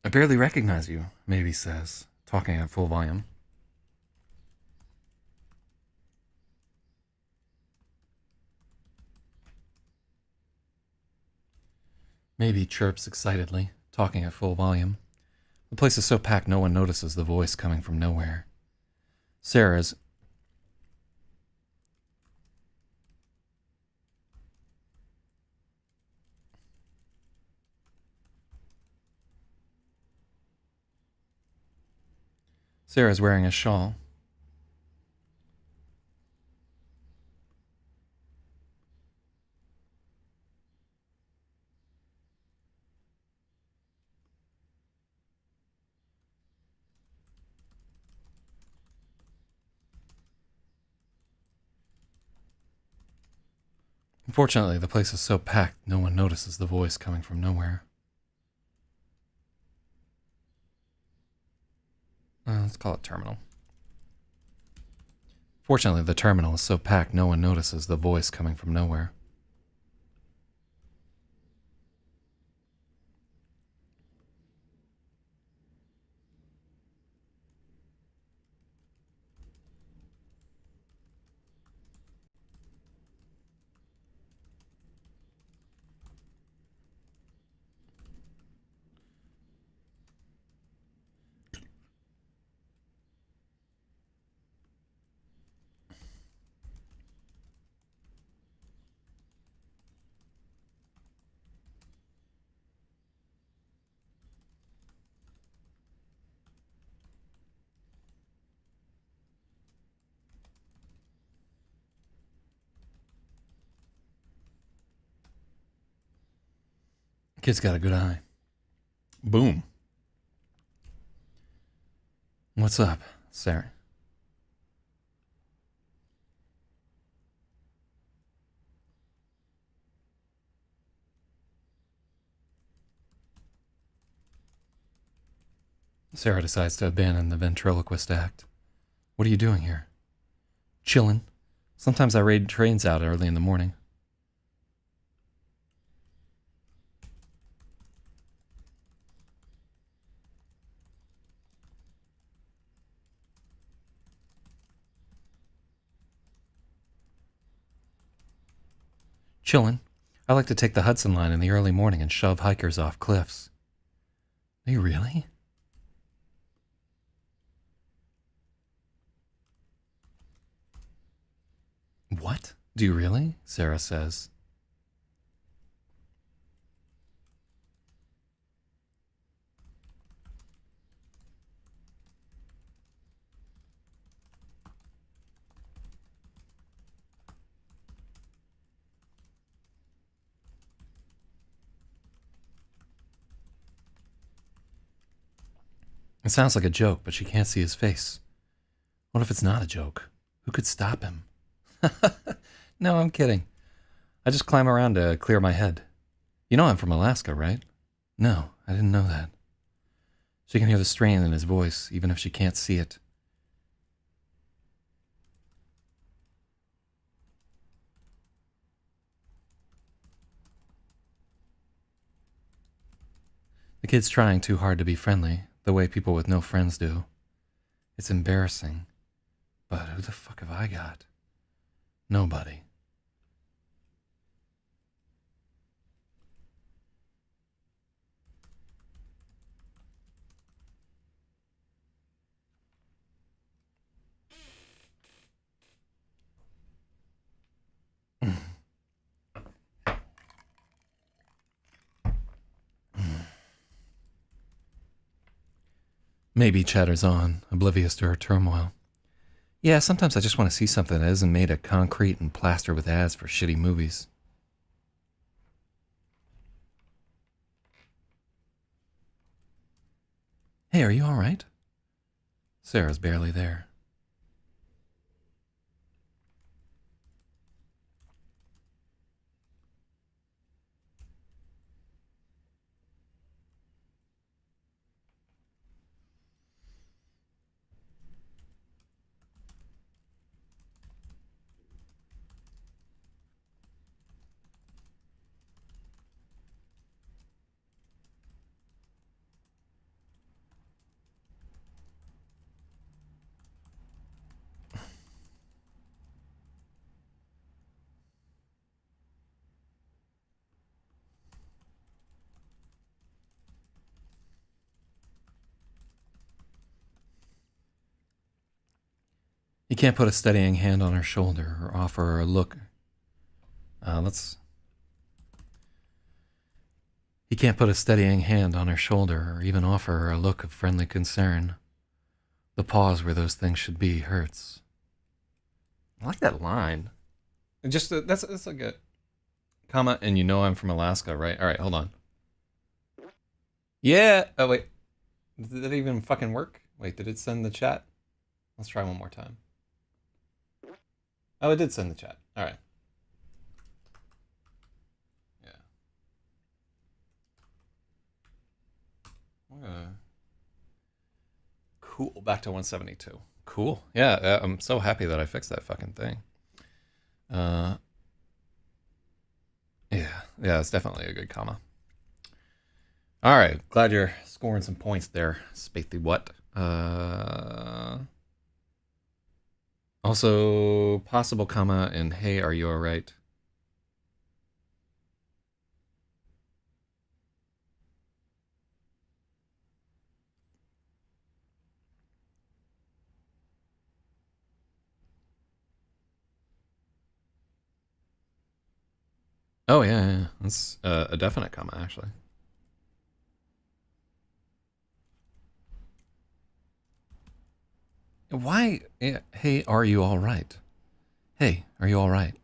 Speaker 1: I barely recognize you, Maybe says, talking at full volume. Maybe chirps excitedly, talking at full volume. The place is so packed no one notices the voice coming from nowhere. Sarah's wearing a shawl. Unfortunately, the place is so packed no one notices the voice coming from nowhere. Let's call it terminal. Fortunately, the terminal is so packed no one notices the voice coming from nowhere. Kid's got a good eye. Boom. What's up, Sarah? Sarah decides to abandon the ventriloquist act. What are you doing here? Chillin'. Sometimes I raid trains out early in the morning. Chillin'. I like to take the Hudson line in the early morning and shove hikers off cliffs. Are you really? What? Do you really? Sarah says. It sounds like a joke, but she can't see his face. What if it's not a joke? Who could stop him? No, I'm kidding. I just climb around to clear my head. You know I'm from Alaska, right? No, I didn't know that. She can hear the strain in his voice, even if she can't see it. The kid's trying too hard to be friendly, the way people with no friends do. It's embarrassing. But who the fuck have I got? Nobody. Maybe chatters on, oblivious to her turmoil. Yeah, sometimes I just want to see something that isn't made of concrete and plastered with ads for shitty movies. Hey, are you alright? Sarah's barely there. He can't put a steadying hand on her shoulder or offer her a look. He can't put a steadying hand on her shoulder or even offer her a look of friendly concern. The pause where those things should be hurts. I like that line. Just that's like a comma, and you know I'm from Alaska, right? All right, hold on. Yeah. Oh wait, did it even fucking work? Wait, did it send the chat? Let's try one more time. Oh, it did send the chat. All right. Yeah. Cool. Back to 172. Cool. Yeah, I'm so happy that I fixed that fucking thing. Yeah, it's definitely a good comma. All right, glad you're scoring some points there, Spathy. What? Also, possible comma in hey, are you all right? Oh yeah. That's a definite comma actually. Why? Hey, are you all right? Hey, are you all right?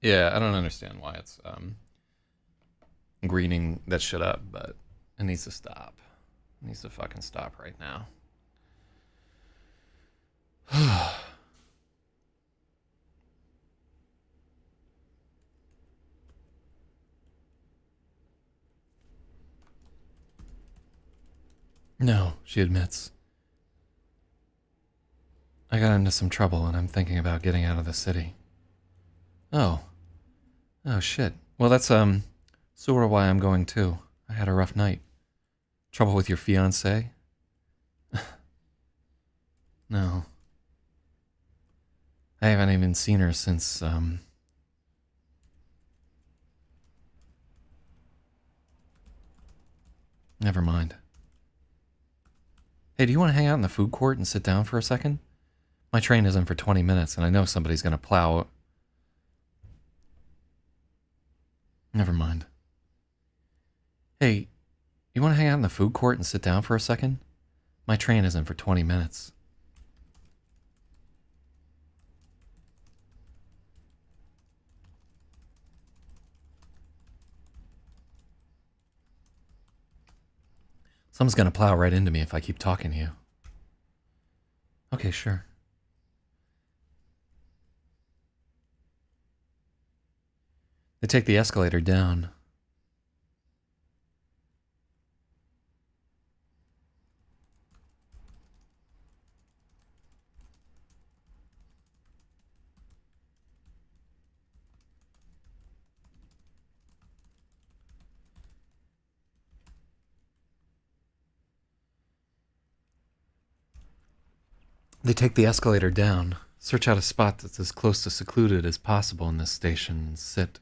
Speaker 1: Yeah, I don't understand why it's greening that shit up, but it needs to stop. It needs to fucking stop right now. No, she admits. I got into some trouble and I'm thinking about getting out of the city. Oh. Oh shit. Well, that's sort of why I'm going too. I had a rough night. Trouble with your fiancé? No. I haven't even seen her since never mind. Hey, do you want to hang out in the food court and sit down for a second? My train isn't for 20 minutes and I know somebody's gonna plow. Never mind. Hey, you want to hang out in the food court and sit down for a second? My train isn't for 20 minutes. Someone's gonna plow right into me if I keep talking to you. Okay, sure. They take the escalator down. They take the escalator down, search out a spot that's as close to secluded as possible in this station, and sit.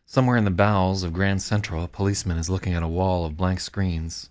Speaker 1: Somewhere in the bowels of Grand Central, a policeman is looking at a wall of blank screens.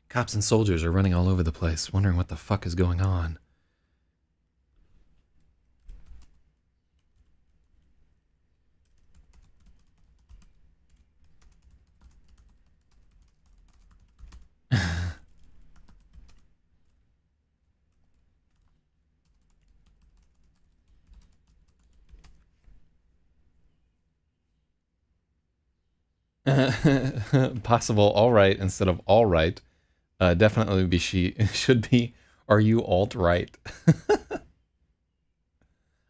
Speaker 1: Cops and soldiers are running all over the place, wondering what the fuck is going on. Possible all right instead of all right. Definitely be should be. Are you alt right?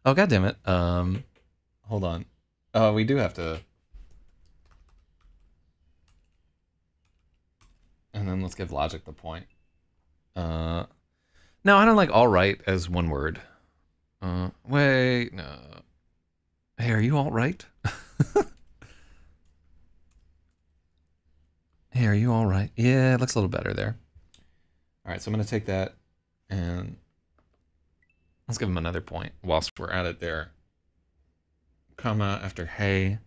Speaker 1: Oh god damn it. Hold on. We do have to. And then let's give logic the point. No, I don't like all right as one word. Wait, no. Hey, are you all right? Hey, are you all right? Yeah, it looks a little better there. All right, so I'm going to take that and let's give him another point whilst we're at it there. Comma after hey.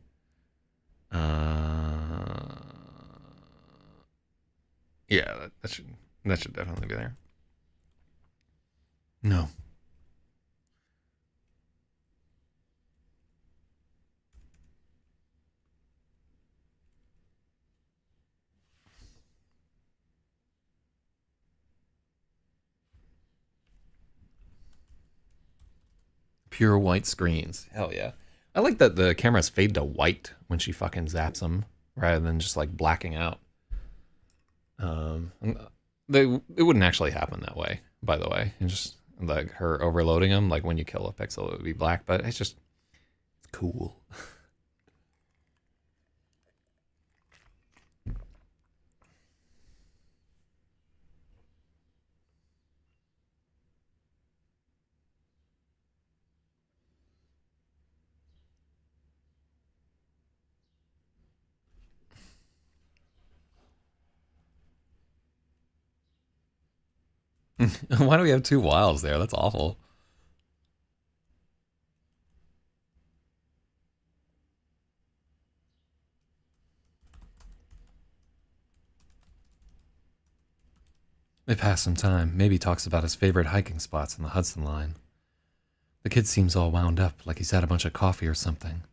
Speaker 1: Yeah, that should definitely be there. No. Pure white screens. Hell yeah. I like that the cameras fade to white when she fucking zaps them rather than just like blacking out. It wouldn't actually happen that way, by the way. And just like her overloading them, like when you kill a pixel, it would be black, but it's cool. Why do we have two wilds there? That's awful. They pass some time. Maybe talks about his favorite hiking spots in the Hudson line. The kid seems all wound up, like he's had a bunch of coffee or something.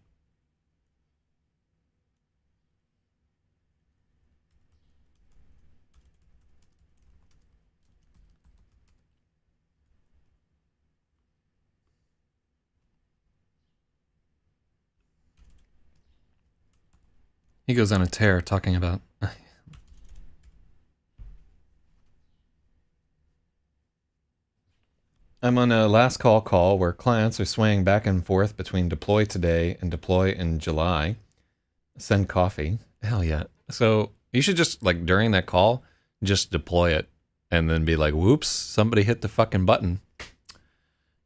Speaker 1: He goes on a tear talking about... I'm on a last call where clients are swaying back and forth between deploy today and deploy in July. Send coffee. Hell yeah. So you should just, like, during that call, just deploy it and then be like, whoops, somebody hit the fucking button.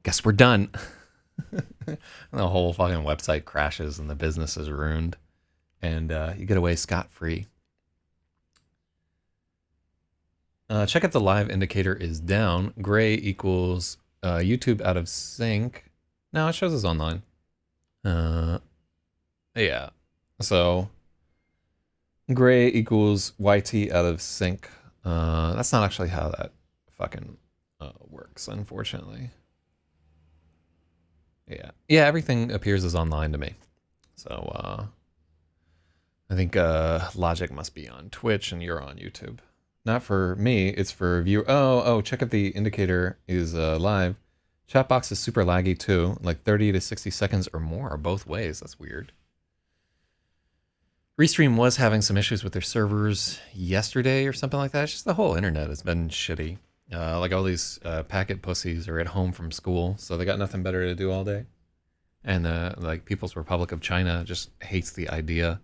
Speaker 1: Guess we're done. And the whole fucking website crashes and the business is ruined. And you get away scot-free. Check if the live indicator is down. Gray equals YouTube out of sync. No, it shows us online. Yeah. So gray equals YT out of sync. That's not actually how that fucking works, unfortunately. Yeah. Yeah, everything appears as online to me. So I think Logic must be on Twitch and you're on YouTube. Not for me, it's for viewer. Oh, check if the indicator is live. Chat box is super laggy too, like 30 to 60 seconds or more both ways. That's weird. Restream was having some issues with their servers yesterday or something like that. It's just the whole internet has been shitty. Like all these packet pussies are at home from school, so they got nothing better to do all day. And like People's Republic of China just hates the idea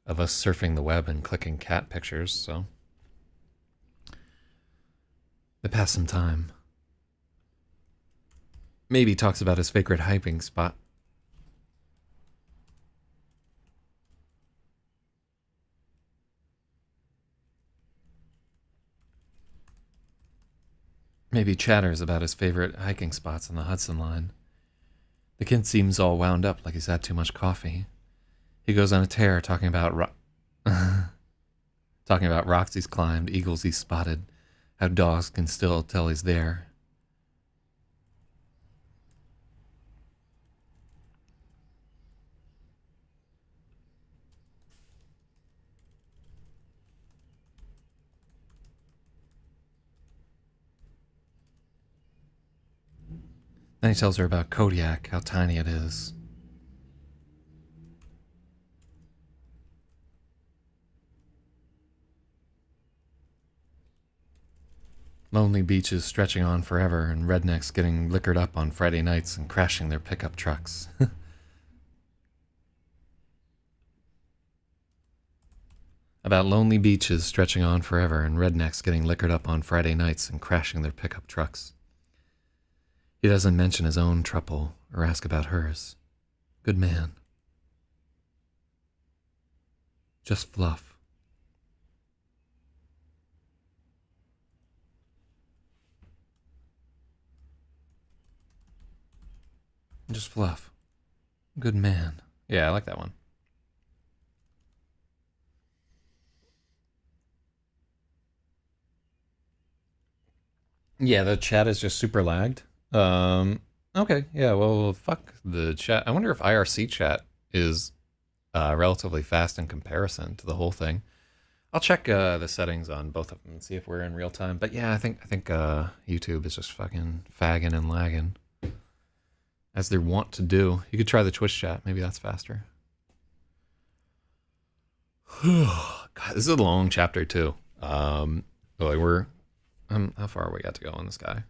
Speaker 1: of us surfing the web and clicking cat pictures, so... They pass some time. Maybe talks about his favorite hiking spot. Maybe chatters about his favorite hiking spots on the Hudson line. The kid seems all wound up like he's had too much coffee. He goes on a tear talking about talking about rocks he's climbed, eagles he's spotted, how dogs can still tell he's there. Then he tells her about Kodiak, how tiny it is. Lonely beaches stretching on forever and rednecks getting liquored up on Friday nights and crashing their pickup trucks. About lonely beaches stretching on forever and rednecks getting liquored up on Friday nights and crashing their pickup trucks. He doesn't mention his own trouble or ask about hers. Good man. Just fluff. Just fluff. Good man. Yeah, I like that one. Yeah, the chat is just super lagged. Okay, yeah, well, fuck the chat. I wonder if IRC chat is relatively fast in comparison to the whole thing. I'll check the settings on both of them and see if we're in real time. But yeah, I think YouTube is just fucking fagging and lagging, as they're wont to do. You could try the Twitch chat. Maybe that's faster. God, this is a long chapter too. We're how far we got to go on this guy?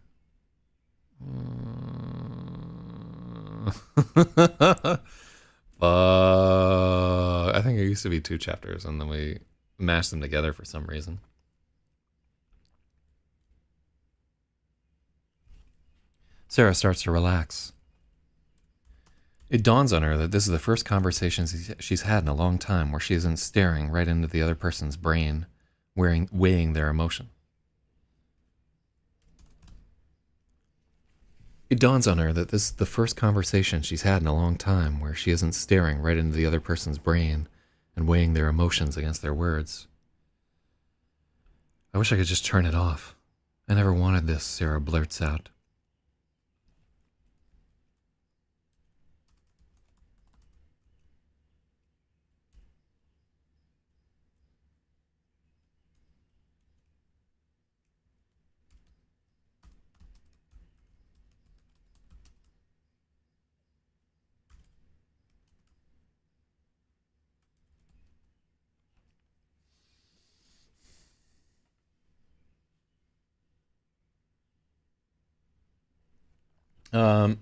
Speaker 1: I think it used to be 2 chapters, and then we mashed them together for some reason. Sarah starts to relax. It dawns on her that this is the first conversation she's had in a long time where she isn't staring right into the other person's brain, weighing their emotion. It dawns on her that this is the first conversation she's had in a long time where she isn't staring right into the other person's brain and weighing their emotions against their words. I wish I could just turn it off. I never wanted this, Sarah blurts out.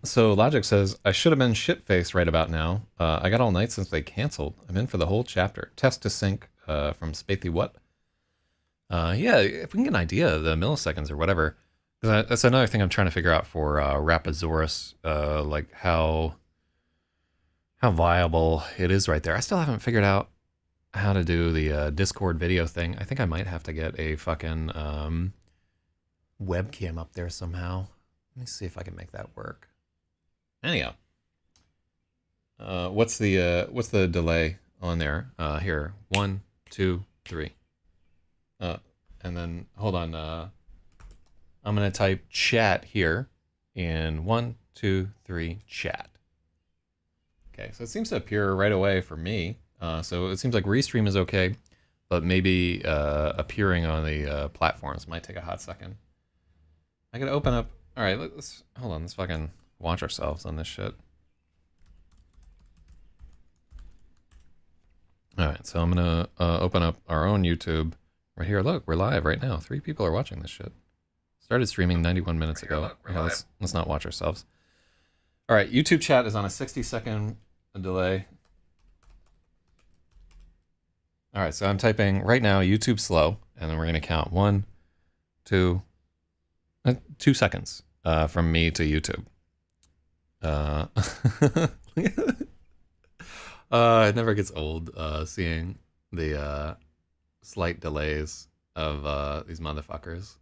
Speaker 1: So Logic says, I should have been shit-faced right about now. I got all night since they canceled. I'm in for the whole chapter. Test to sync from Spathy what? Yeah, if we can get an idea of the milliseconds or whatever. That's another thing I'm trying to figure out for Rapasaurus, like how viable it is right there. I still haven't figured out how to do the Discord video thing. I think I might have to get a fucking webcam up there somehow. Let me see if I can make that work. Anyhow, what's the delay on there? Here, 1, 2, 3. And then hold on. I'm gonna type chat here, in 1, 2, 3, chat. Okay, so it seems to appear right away for me. So it seems like Restream is okay, but maybe appearing on the platforms might take a hot second. I gotta open up. All right, let's hold on. Let's fucking watch ourselves on this shit. All right, so I'm gonna open up our own YouTube right here. Look, we're live right now. 3 people are watching this shit. Started streaming 91 minutes ago. Yeah, let's not watch ourselves. All right, YouTube chat is on a 60-second delay. All right, so I'm typing right now YouTube slow, and then we're gonna count 1, 2. 2 seconds from me to YouTube. It never gets old seeing the slight delays of these motherfuckers.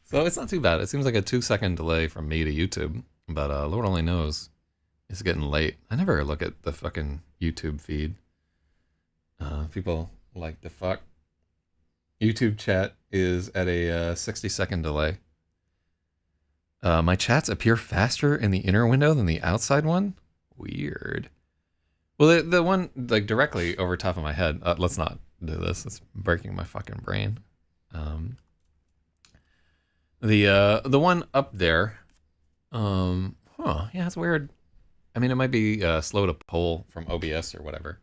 Speaker 1: So it's not too bad. It seems like a 2-second delay from me to YouTube, but Lord only knows. It's getting late. I never look at the fucking YouTube feed. People like the fuck. YouTube chat is at a 60-second delay. My chats appear faster in the inner window than the outside one? Weird. Well, the one like directly over top of my head. Let's not do this. It's breaking my fucking brain. The one up there. Yeah, it's weird. I mean, it might be slow to pull from OBS or whatever.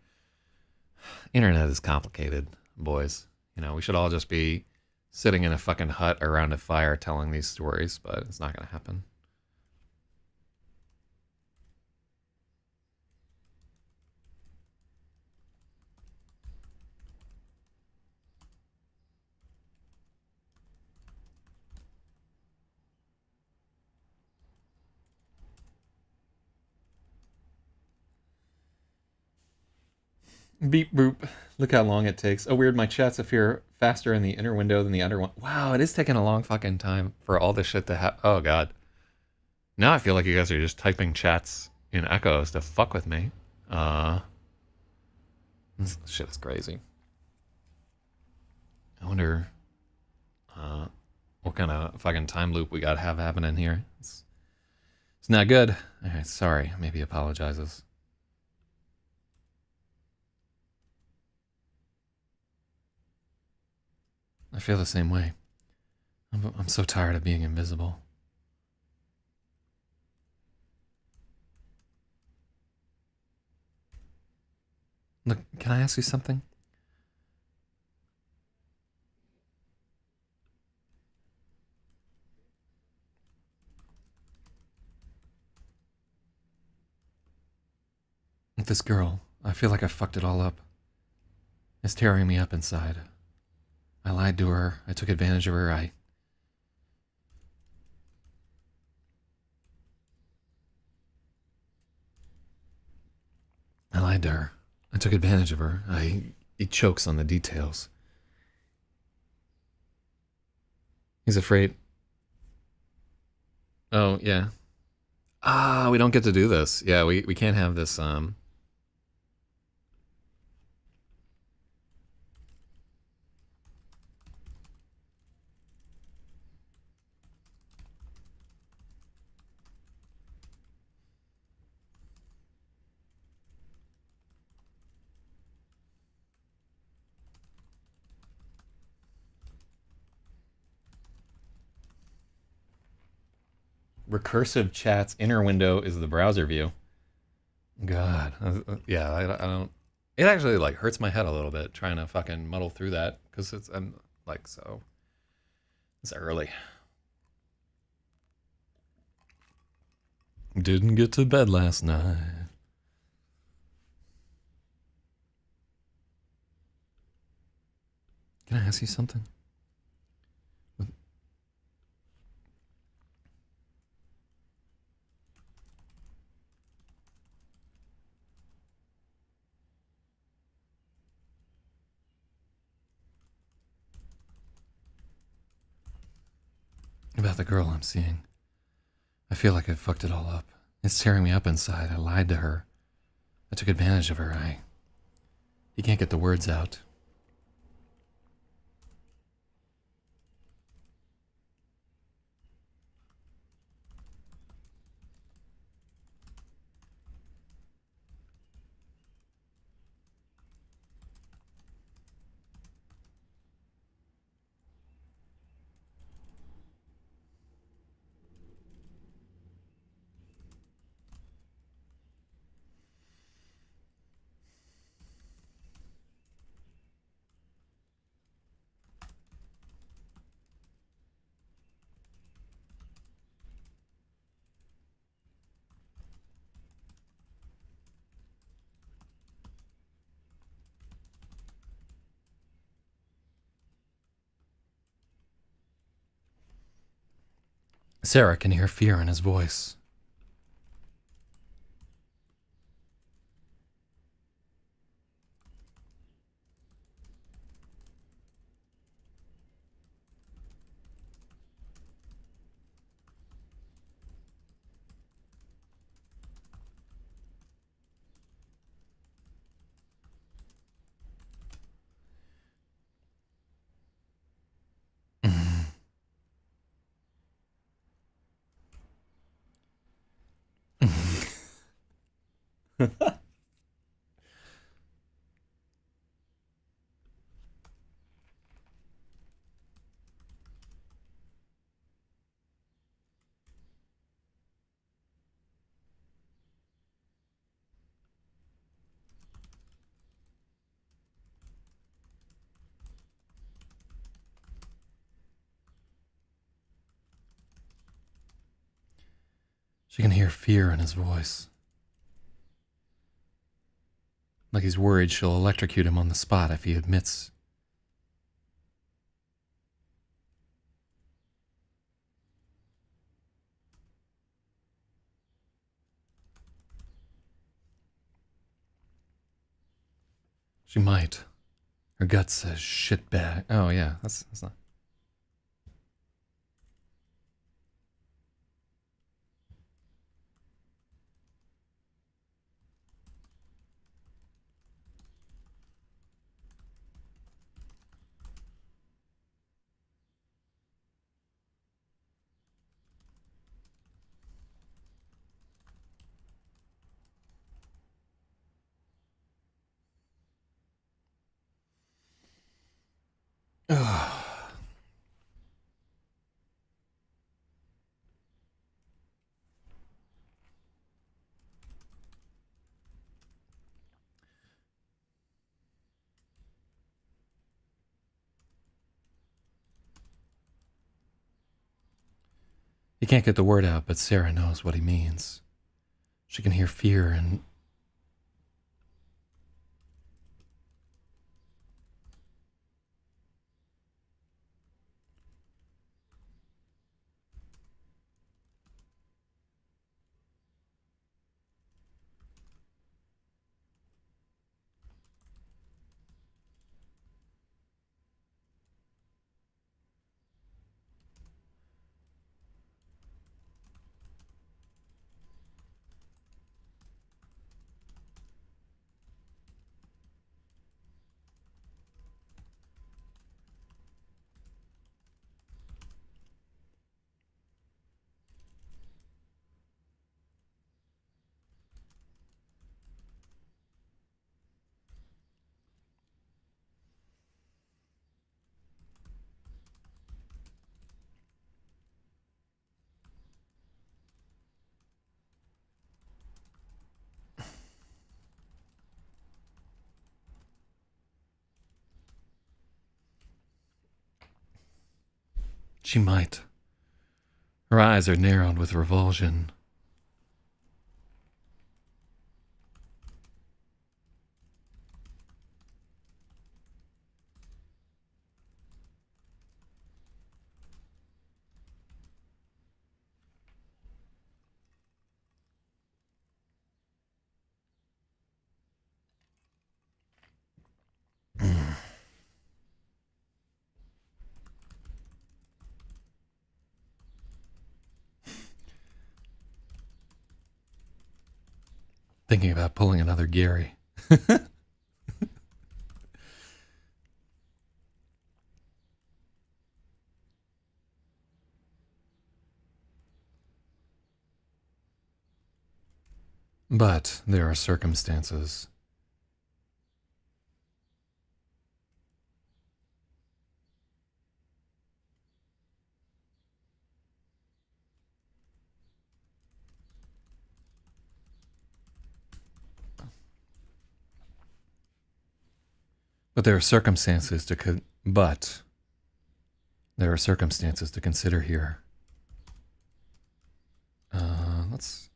Speaker 1: Internet is complicated, boys. You know, we should all just be sitting in a fucking hut around a fire telling these stories, but it's not going to happen. Beep boop. Look how long it takes. Oh, weird. My chats appear faster in the inner window than the outer one. Wow, it is taking a long fucking time for all this shit to happen. Oh, God. Now I feel like you guys are just typing chats in echoes to fuck with me. This shit is crazy. I wonder what kind of fucking time loop we got to have happening here. It's not good. All right, sorry. Maybe apologizes. I feel the same way. I'm so tired of being invisible. Look, can I ask you something? With this girl, I feel like I fucked it all up. It's tearing me up inside. I lied to her. I took advantage of her. I lied to her. I took advantage of her. He chokes on the details. He's afraid. Oh, yeah. Ah, we don't get to do this. Yeah, we can't have this, Recursive chat's inner window is the browser view. God, yeah, I don't. It actually like hurts my head a little bit trying to fucking muddle through that because I'm like so. It's early. Didn't get to bed last night. Can I ask you something? About the girl I'm seeing. I feel like I fucked it all up. It's tearing me up inside. I lied to her. I took advantage of her. You can't get the words out. Sarah can hear fear in his voice. She can hear fear in his voice. Like he's worried she'll electrocute him on the spot if he admits. She might. Her gut says shit bag. Oh yeah, that's not. He can't get the word out, but Sarah knows what he means. She can hear fear and. She might. Her eyes are narrowed with revulsion. Thinking about pulling another Gary. But there are circumstances. But there are circumstances to consider here. Let's.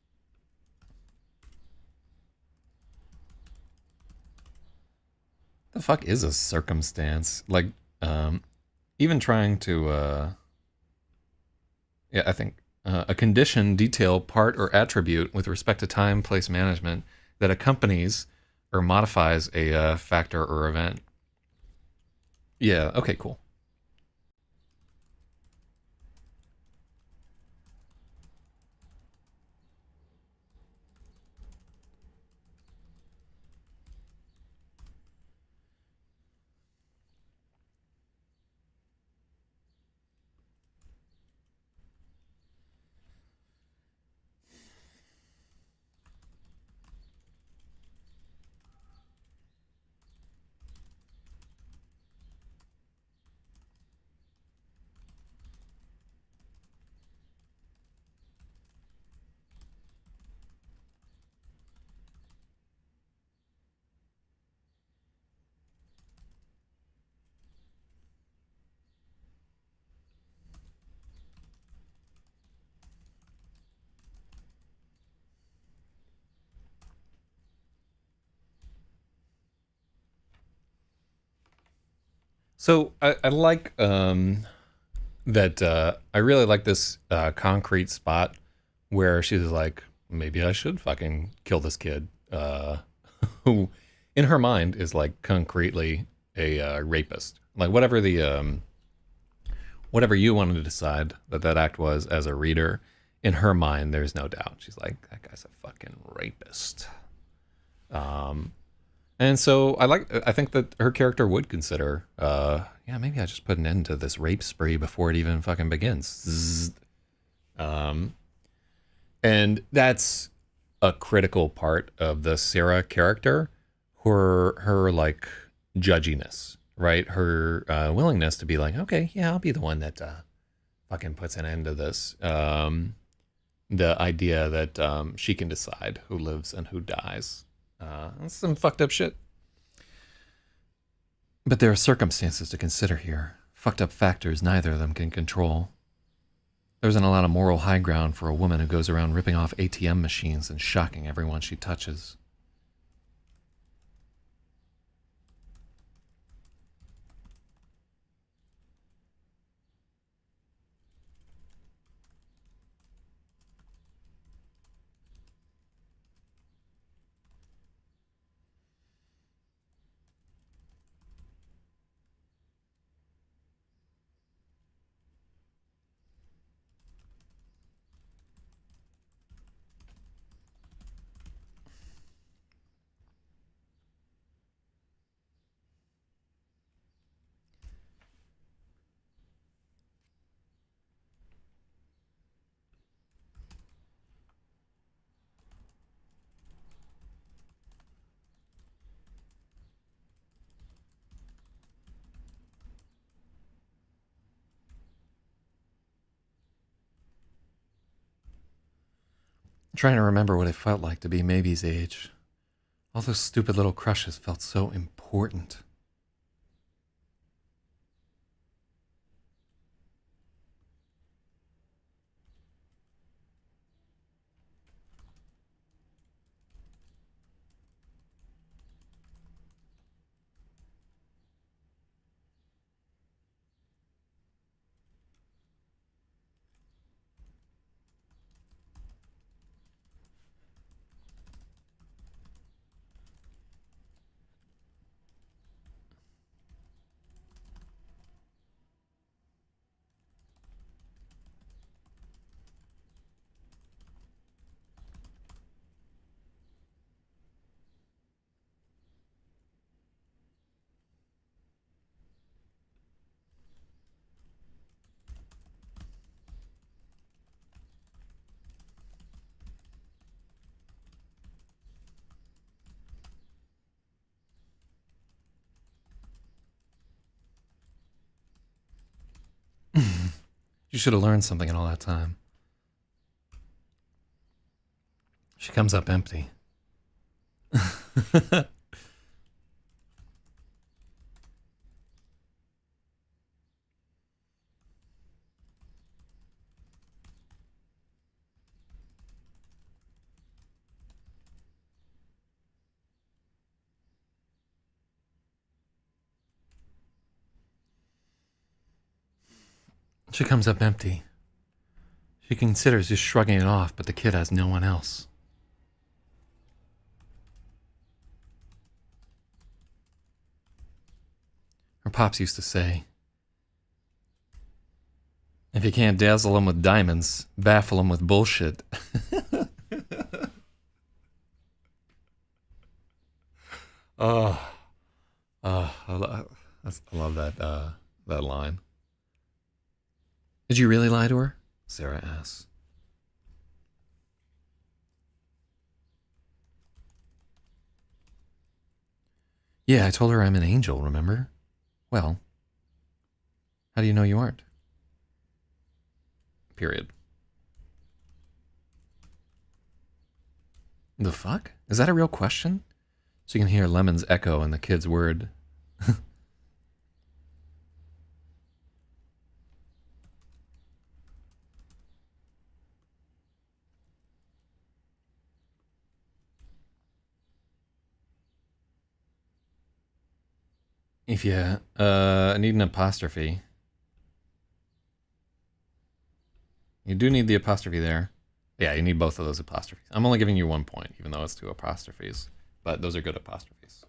Speaker 1: The fuck is a circumstance? Like, even trying to, yeah, I think a condition, detail, part, or attribute with respect to time, place, management that accompanies or modifies a factor or event. Yeah, okay, cool. So I like that. I really like this concrete spot where she's like, maybe I should fucking kill this kid, who, in her mind, is like concretely a rapist. Like whatever you wanted to decide that act was as a reader, in her mind, there's no doubt. She's like, that guy's a fucking rapist. And so I think that her character would consider, yeah, maybe I just put an end to this rape spree before it even fucking begins. And that's a critical part of the Sarah character, her like judginess, right? Her willingness to be like, okay, yeah, I'll be the one that fucking puts an end to this. The idea that she can decide who lives and who dies. That's some fucked up shit. But there are circumstances to consider here. Fucked up factors neither of them can control. There isn't a lot of moral high ground for a woman who goes around ripping off ATM machines and shocking everyone she touches. I'm trying to remember what it felt like to be Mavy's age. All those stupid little crushes felt so important. She should have learned something in all that time. She comes up empty. She comes up empty. She considers just shrugging it off, but the kid has no one else. Her pops used to say, if you can't dazzle them with diamonds, baffle them with bullshit. Oh, I love that line. Did you really lie to her? Sarah asks. Yeah, I told her I'm an angel, remember? Well, how do you know you aren't? Period. The fuck? Is that a real question? So you can hear Lemon's echo in the kid's word. If you need an apostrophe, you do need the apostrophe there. Yeah, you need both of those apostrophes. I'm only giving you 1 point, even though it's 2 apostrophes. But those are good apostrophes.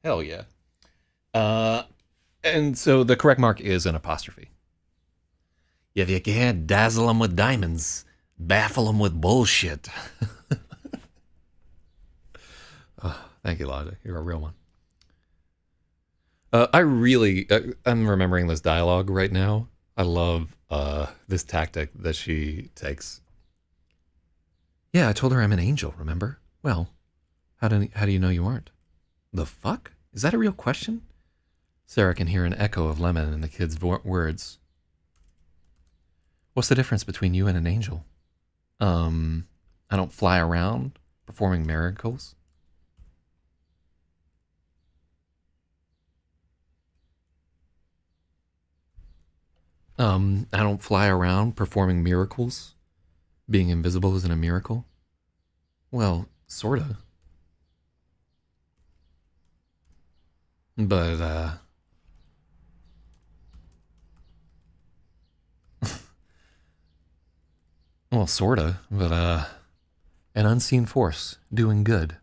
Speaker 1: Hell yeah. And so the correct mark is an apostrophe. If you can't dazzle them with diamonds, baffle them with bullshit. Oh, thank you, Logic. You're a real one. I'm remembering this dialogue right now. I love this tactic that she takes. Yeah, I told her I'm an angel, remember? Well, how do you know you aren't? The fuck? Is that a real question? Sarah can hear an echo of Lemon in the kid's words. What's the difference between you and an angel? I don't fly around performing miracles. I don't fly around performing miracles. Being invisible isn't a miracle. Well, sorta. But, well, sorta, but, an unseen force doing good.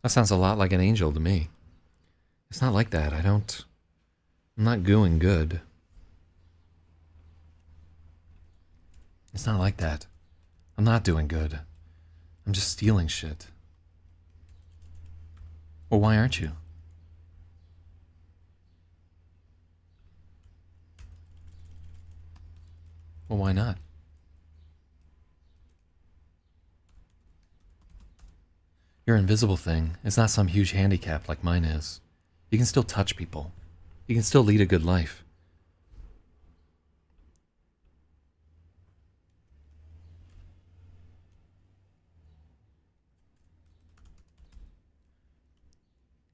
Speaker 1: That sounds a lot like an angel to me. It's not like that. I'm not doing good. It's not like that. I'm not doing good. I'm just stealing shit. Well, why aren't you? Well, why not? Your invisible thing is not some huge handicap like mine is. You can still touch people. You can still lead a good life.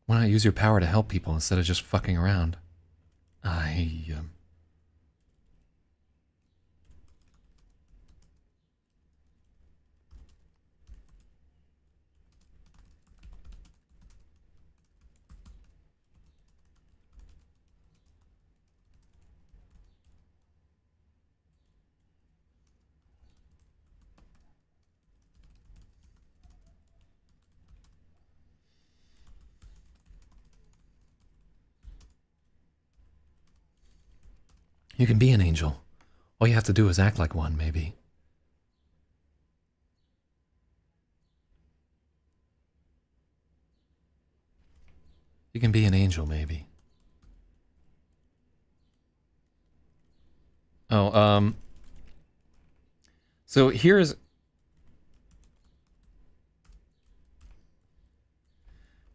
Speaker 1: Why not use your power to help people instead of just fucking around? You can be an angel. All you have to do is act like one, maybe. You can be an angel, maybe. Oh, so here's...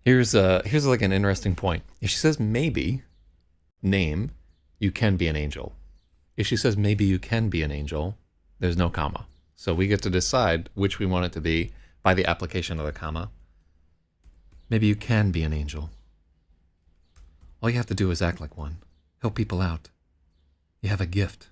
Speaker 1: Here's like an interesting point. If she says maybe, name, you can be an angel. If she says maybe you can be an angel, there's no comma. So we get to decide which we want it to be by the application of the comma. Maybe you can be an angel. All you have to do is act like one. Help people out. You have a gift.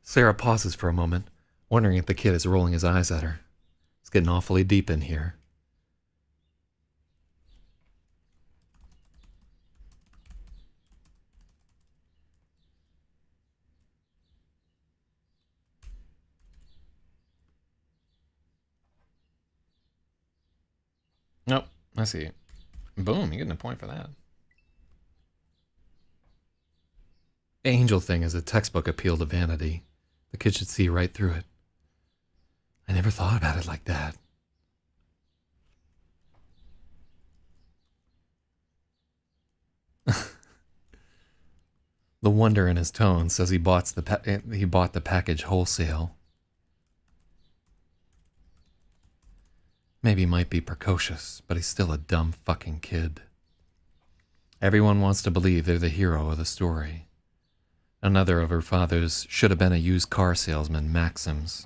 Speaker 1: Sarah pauses for a moment, wondering if the kid is rolling his eyes at her. It's getting awfully deep in here. Nope, I see. Boom, you're getting a point for that. Angel thing is a textbook appeal to vanity. The kid should see right through it. I never thought about it like that. The wonder in his tone says he bought the package wholesale. Maybe he might be precocious, but he's still a dumb fucking kid. Everyone wants to believe they're the hero of the story. Another of her father's should have been a used car salesman maxims.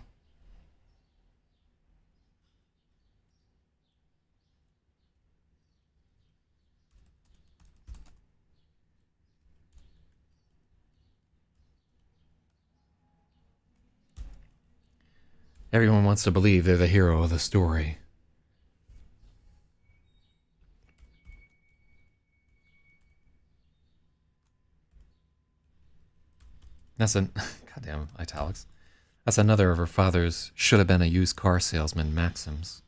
Speaker 1: Everyone wants to believe they're the hero of the story. That's an goddamn italics. That's another of her father's should have been a used car salesman maxims.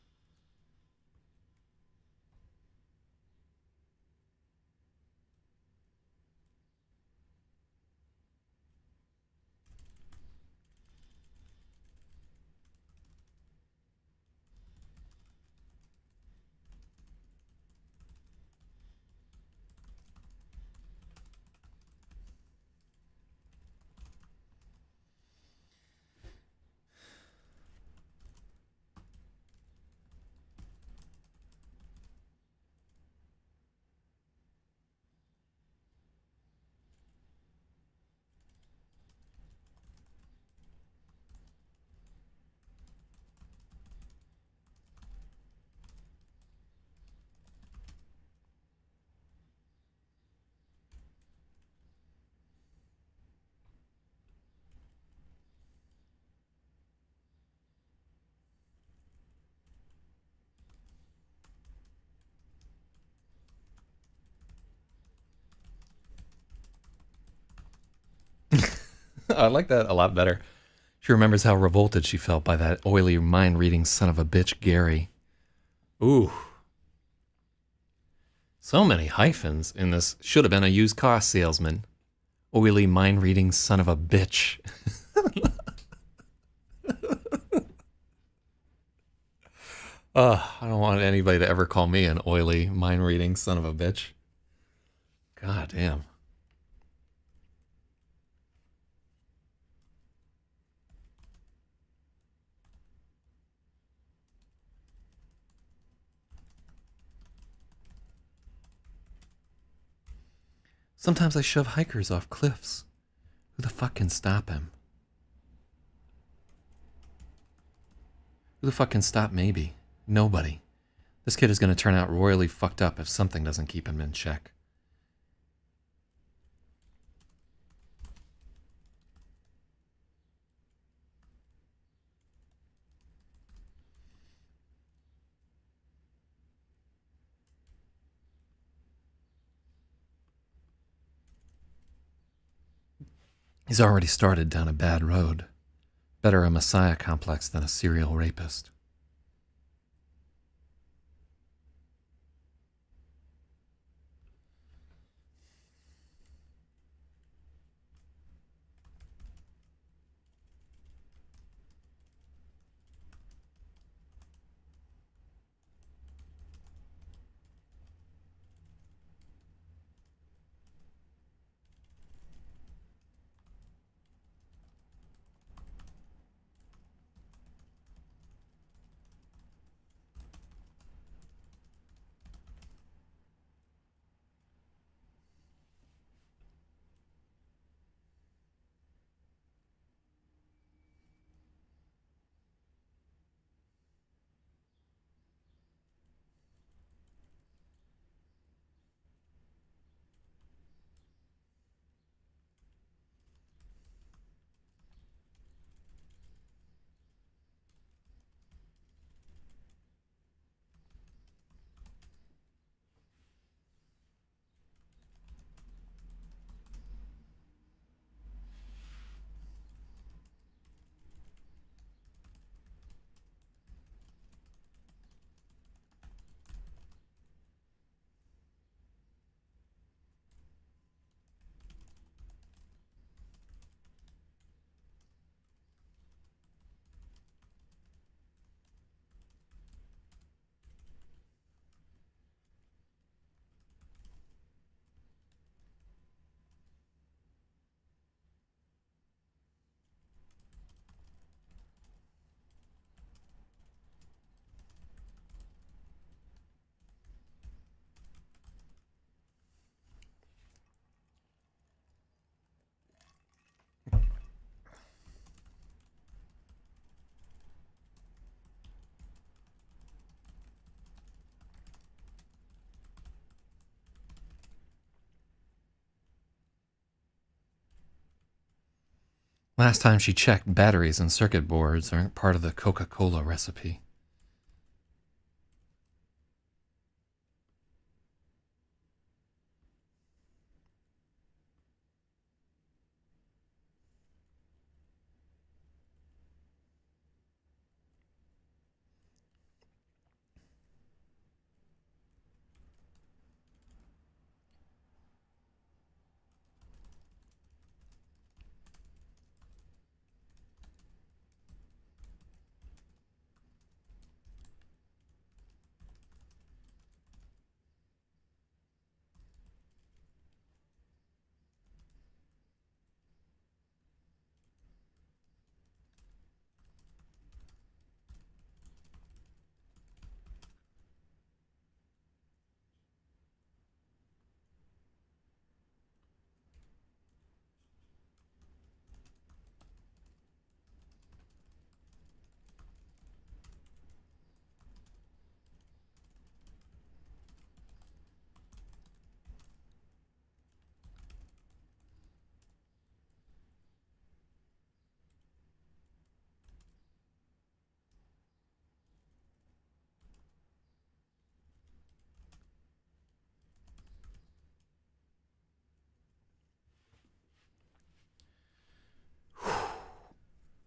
Speaker 1: I like that a lot better. She remembers how revolted she felt by that oily, mind-reading son of a bitch, Gary. Ooh. So many hyphens in this should have been a used car salesman. Oily, mind-reading son of a bitch. I don't want anybody to ever call me an oily, mind-reading son of a bitch. God damn. Sometimes I shove hikers off cliffs. Who the fuck can stop him? Who the fuck can stop maybe? Nobody. This kid is going to turn out royally fucked up if something doesn't keep him in check. He's already started down a bad road. Better a messiah complex than a serial rapist. Last time she checked, batteries and circuit boards aren't part of the Coca-Cola recipe.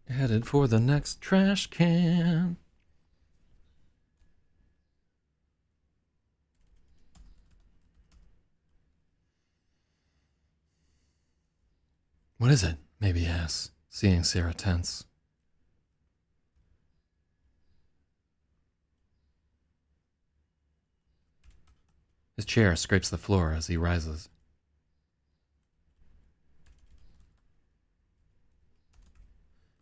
Speaker 1: Headed for the next trash can. What is it? Maybe asks, seeing Sarah tense. His chair scrapes the floor as he rises.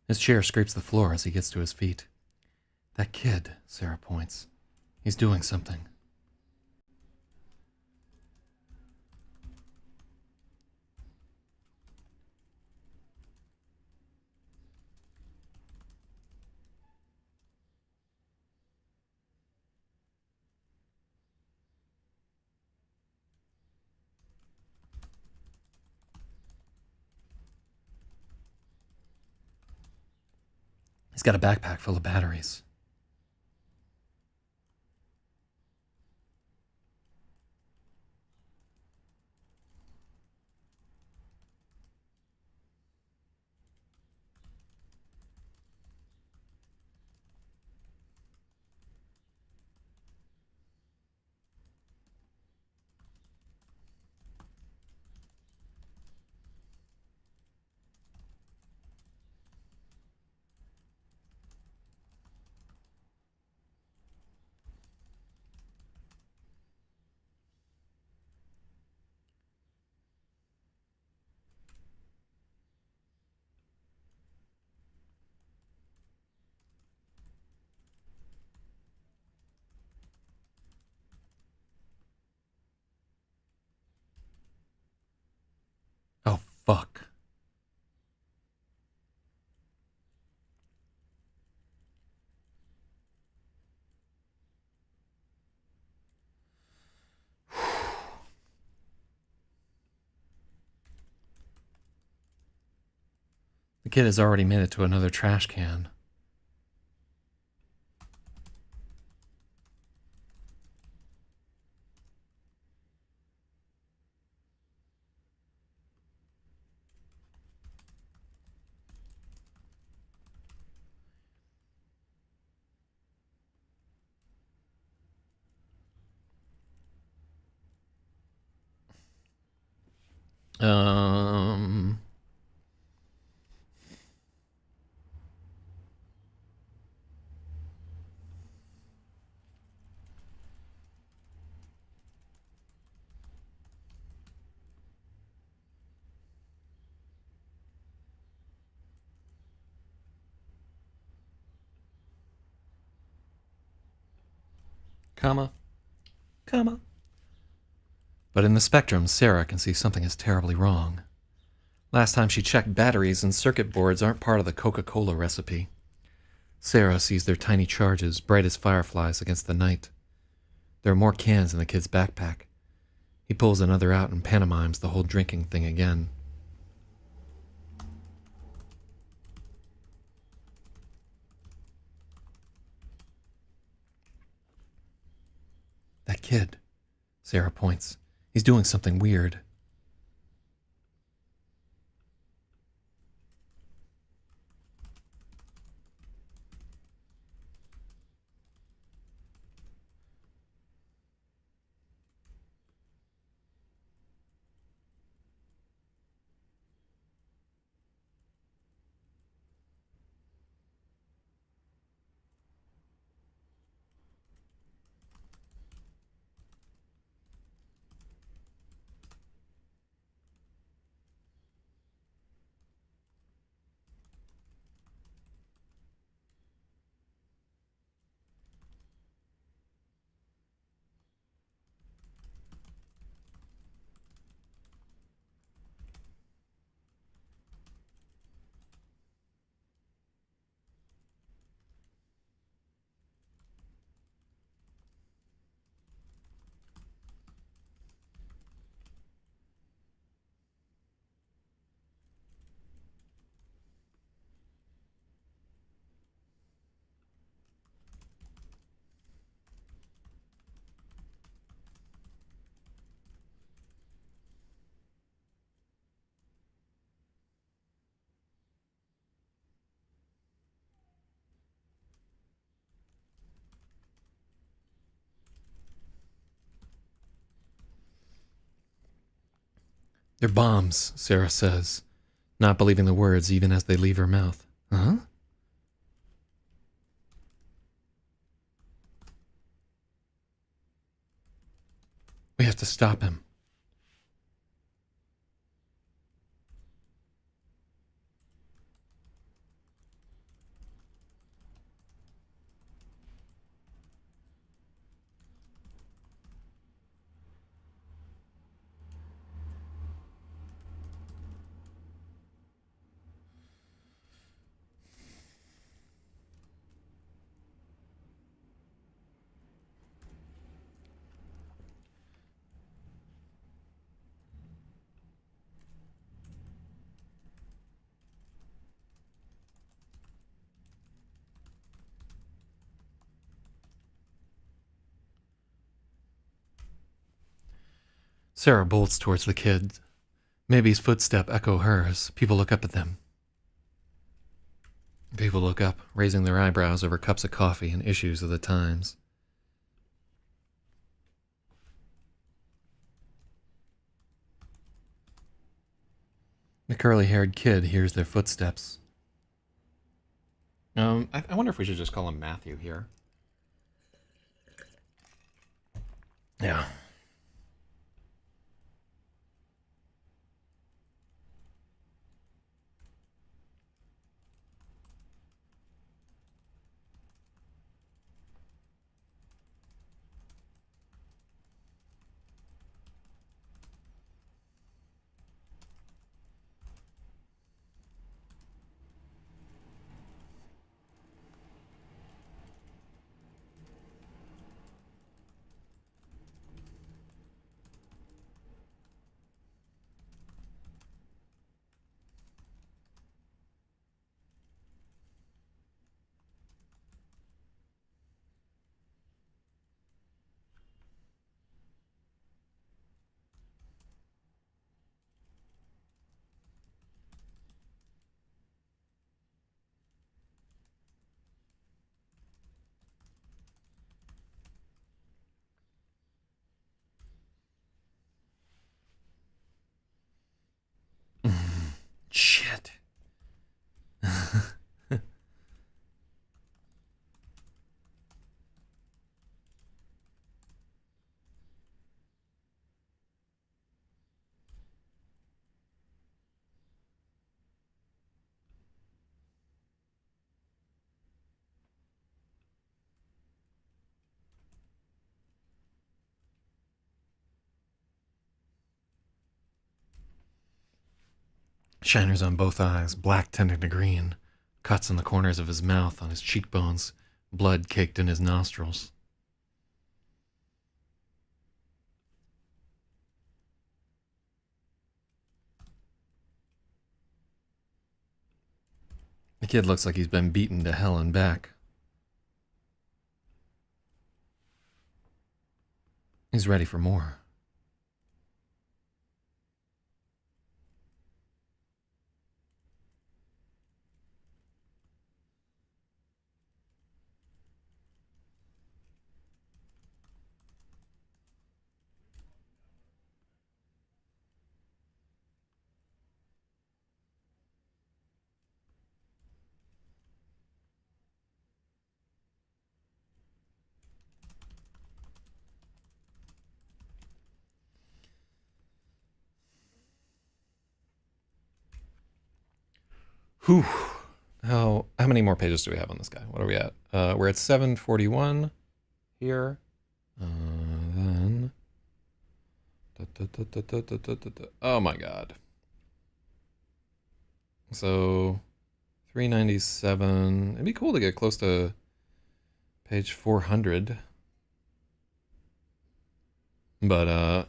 Speaker 1: His chair scrapes the floor as he gets to his feet. That kid, Sarah points. He's doing something. He's got a backpack full of batteries. fuck? The kid has already made it to another trash can. Um... Comma. But in the spectrum, Sarah can see something is terribly wrong. Last time she checked, batteries and circuit boards aren't part of the Coca-Cola recipe. Sarah sees their tiny charges, bright as fireflies against the night. There are more cans in the kid's backpack. He pulls another out and pantomimes the whole drinking thing again. That kid, Sarah points. He's doing something weird. They're bombs, Sarah says, not believing the words even as they leave her mouth. Huh? We have to stop him. Sarah bolts towards the kid. Maby's footsteps echo hers. People look up at them. People look up, raising their eyebrows over cups of coffee and issues of the Times. The curly-haired kid hears their footsteps. I wonder if we should just call him Matthew here. Yeah. Shiners on both eyes, black tending to green. Cuts in the corners of his mouth, on his cheekbones. Blood caked in his nostrils. The kid looks like he's been beaten to hell and back. He's ready for more. Whew. How many more pages do we have on this guy? What are we at? We're at 741 here. Then... Oh my god. So, 397. It'd be cool to get close to page 400. But,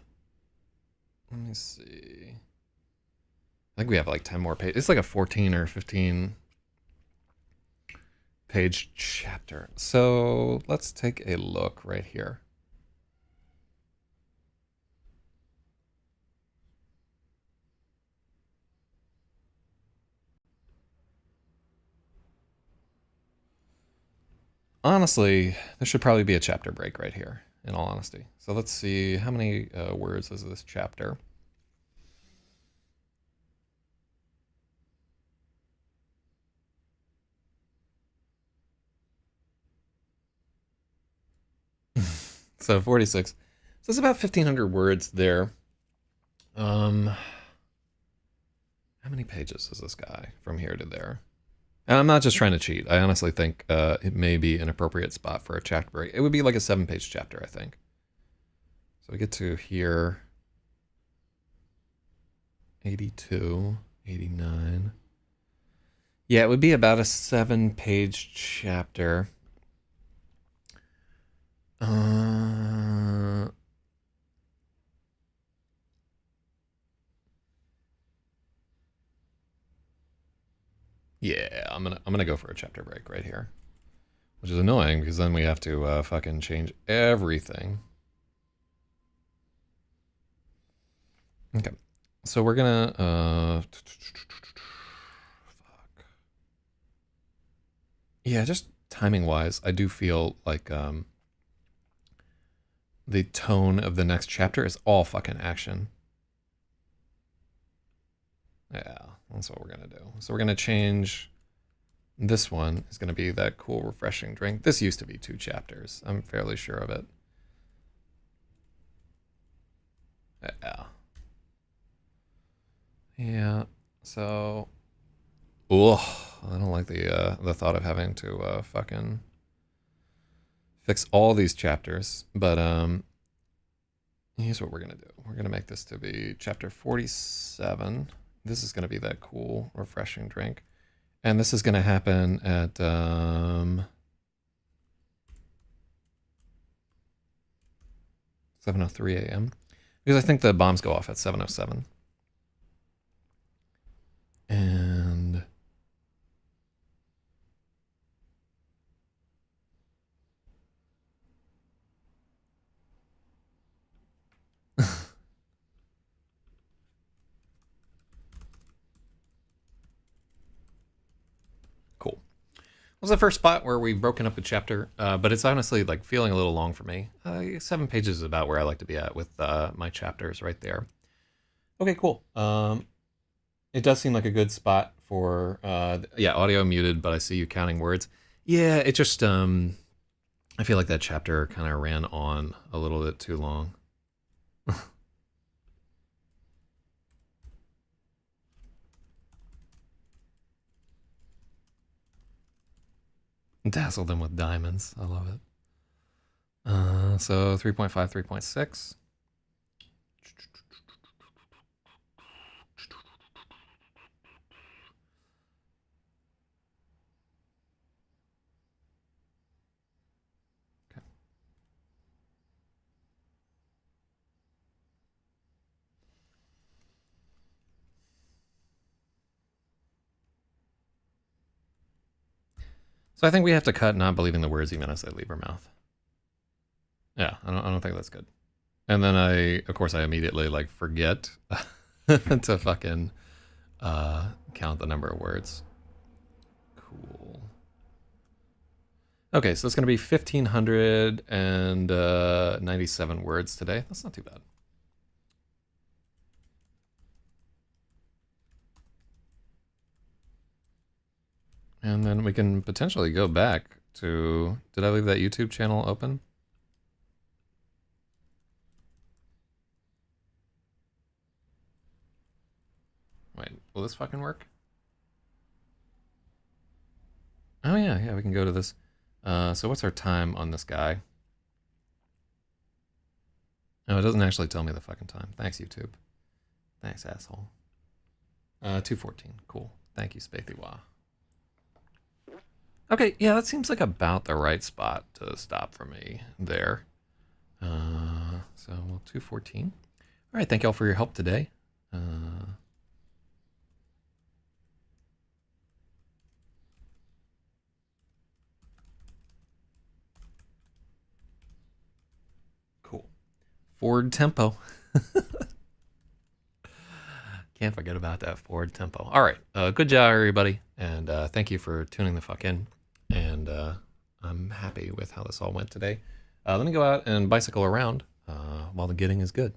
Speaker 1: let me see. I think we have like 10 more pages. It's like a 14 or 15 page chapter. So let's take a look right here. Honestly, there should probably be a chapter break right here, in all honesty. So let's see, how many words is this chapter? So 46. So it's about 1,500 words there. How many pages is this guy from here to there? And I'm not just trying to cheat. I honestly think it may be an appropriate spot for a chapter break. It would be like a 7-page chapter, I think. So we get to here. 82, 89. Yeah, it would be about a 7-page chapter. Yeah, I'm gonna go for a chapter break right here, which is annoying because then we have to fucking change everything. Okay, so we're gonna fuck. Yeah, just timing wise, I do feel like the tone of the next chapter is all fucking action. Yeah, that's what we're gonna do. So we're gonna change. This one is gonna be that cool, refreshing drink. This used to be 2 chapters. I'm fairly sure of it. Yeah. Yeah. So, ugh, I don't like the thought of having to fucking fix all these chapters. But here's what we're gonna do. We're gonna make this to be chapter 47. This is gonna be that cool, refreshing drink, and this is gonna happen at 7:03 a.m. because I think the bombs go off at 7:07. And cool. Was the first spot where we've broken up a chapter, but it's honestly like feeling a little long for me. 7 pages is about where I like to be at with my chapters right there. Okay, cool. It does seem like a good spot for yeah, audio muted, but I see you counting words. Yeah, it just I feel like that chapter kind of ran on a little bit too long. Dazzle them with diamonds. I love it. So 3.5, 3.6. So I think we have to cut not believing the words even as they leave our mouth. Yeah, I don't think that's good. And then of course I immediately like forget to fucking count the number of words. Cool. Okay, so it's gonna be 1,597 words today. That's not too bad. And then we can potentially go back to, did I leave that YouTube channel open? Wait, will this fucking work? Oh yeah, we can go to this. So what's our time on this guy? No, it doesn't actually tell me the fucking time. Thanks, YouTube. Thanks, asshole. 2:14, cool. Thank you, Spathywa. Okay, yeah, that seems like about the right spot to stop for me there. So, well, 2:14. All right, thank y'all for your help today. Cool. Forward tempo. Can't forget about that forward tempo. All right, good job, everybody, and thank you for tuning the fuck in. And I'm happy with how this all went today. Let me go out and bicycle around while the getting is good.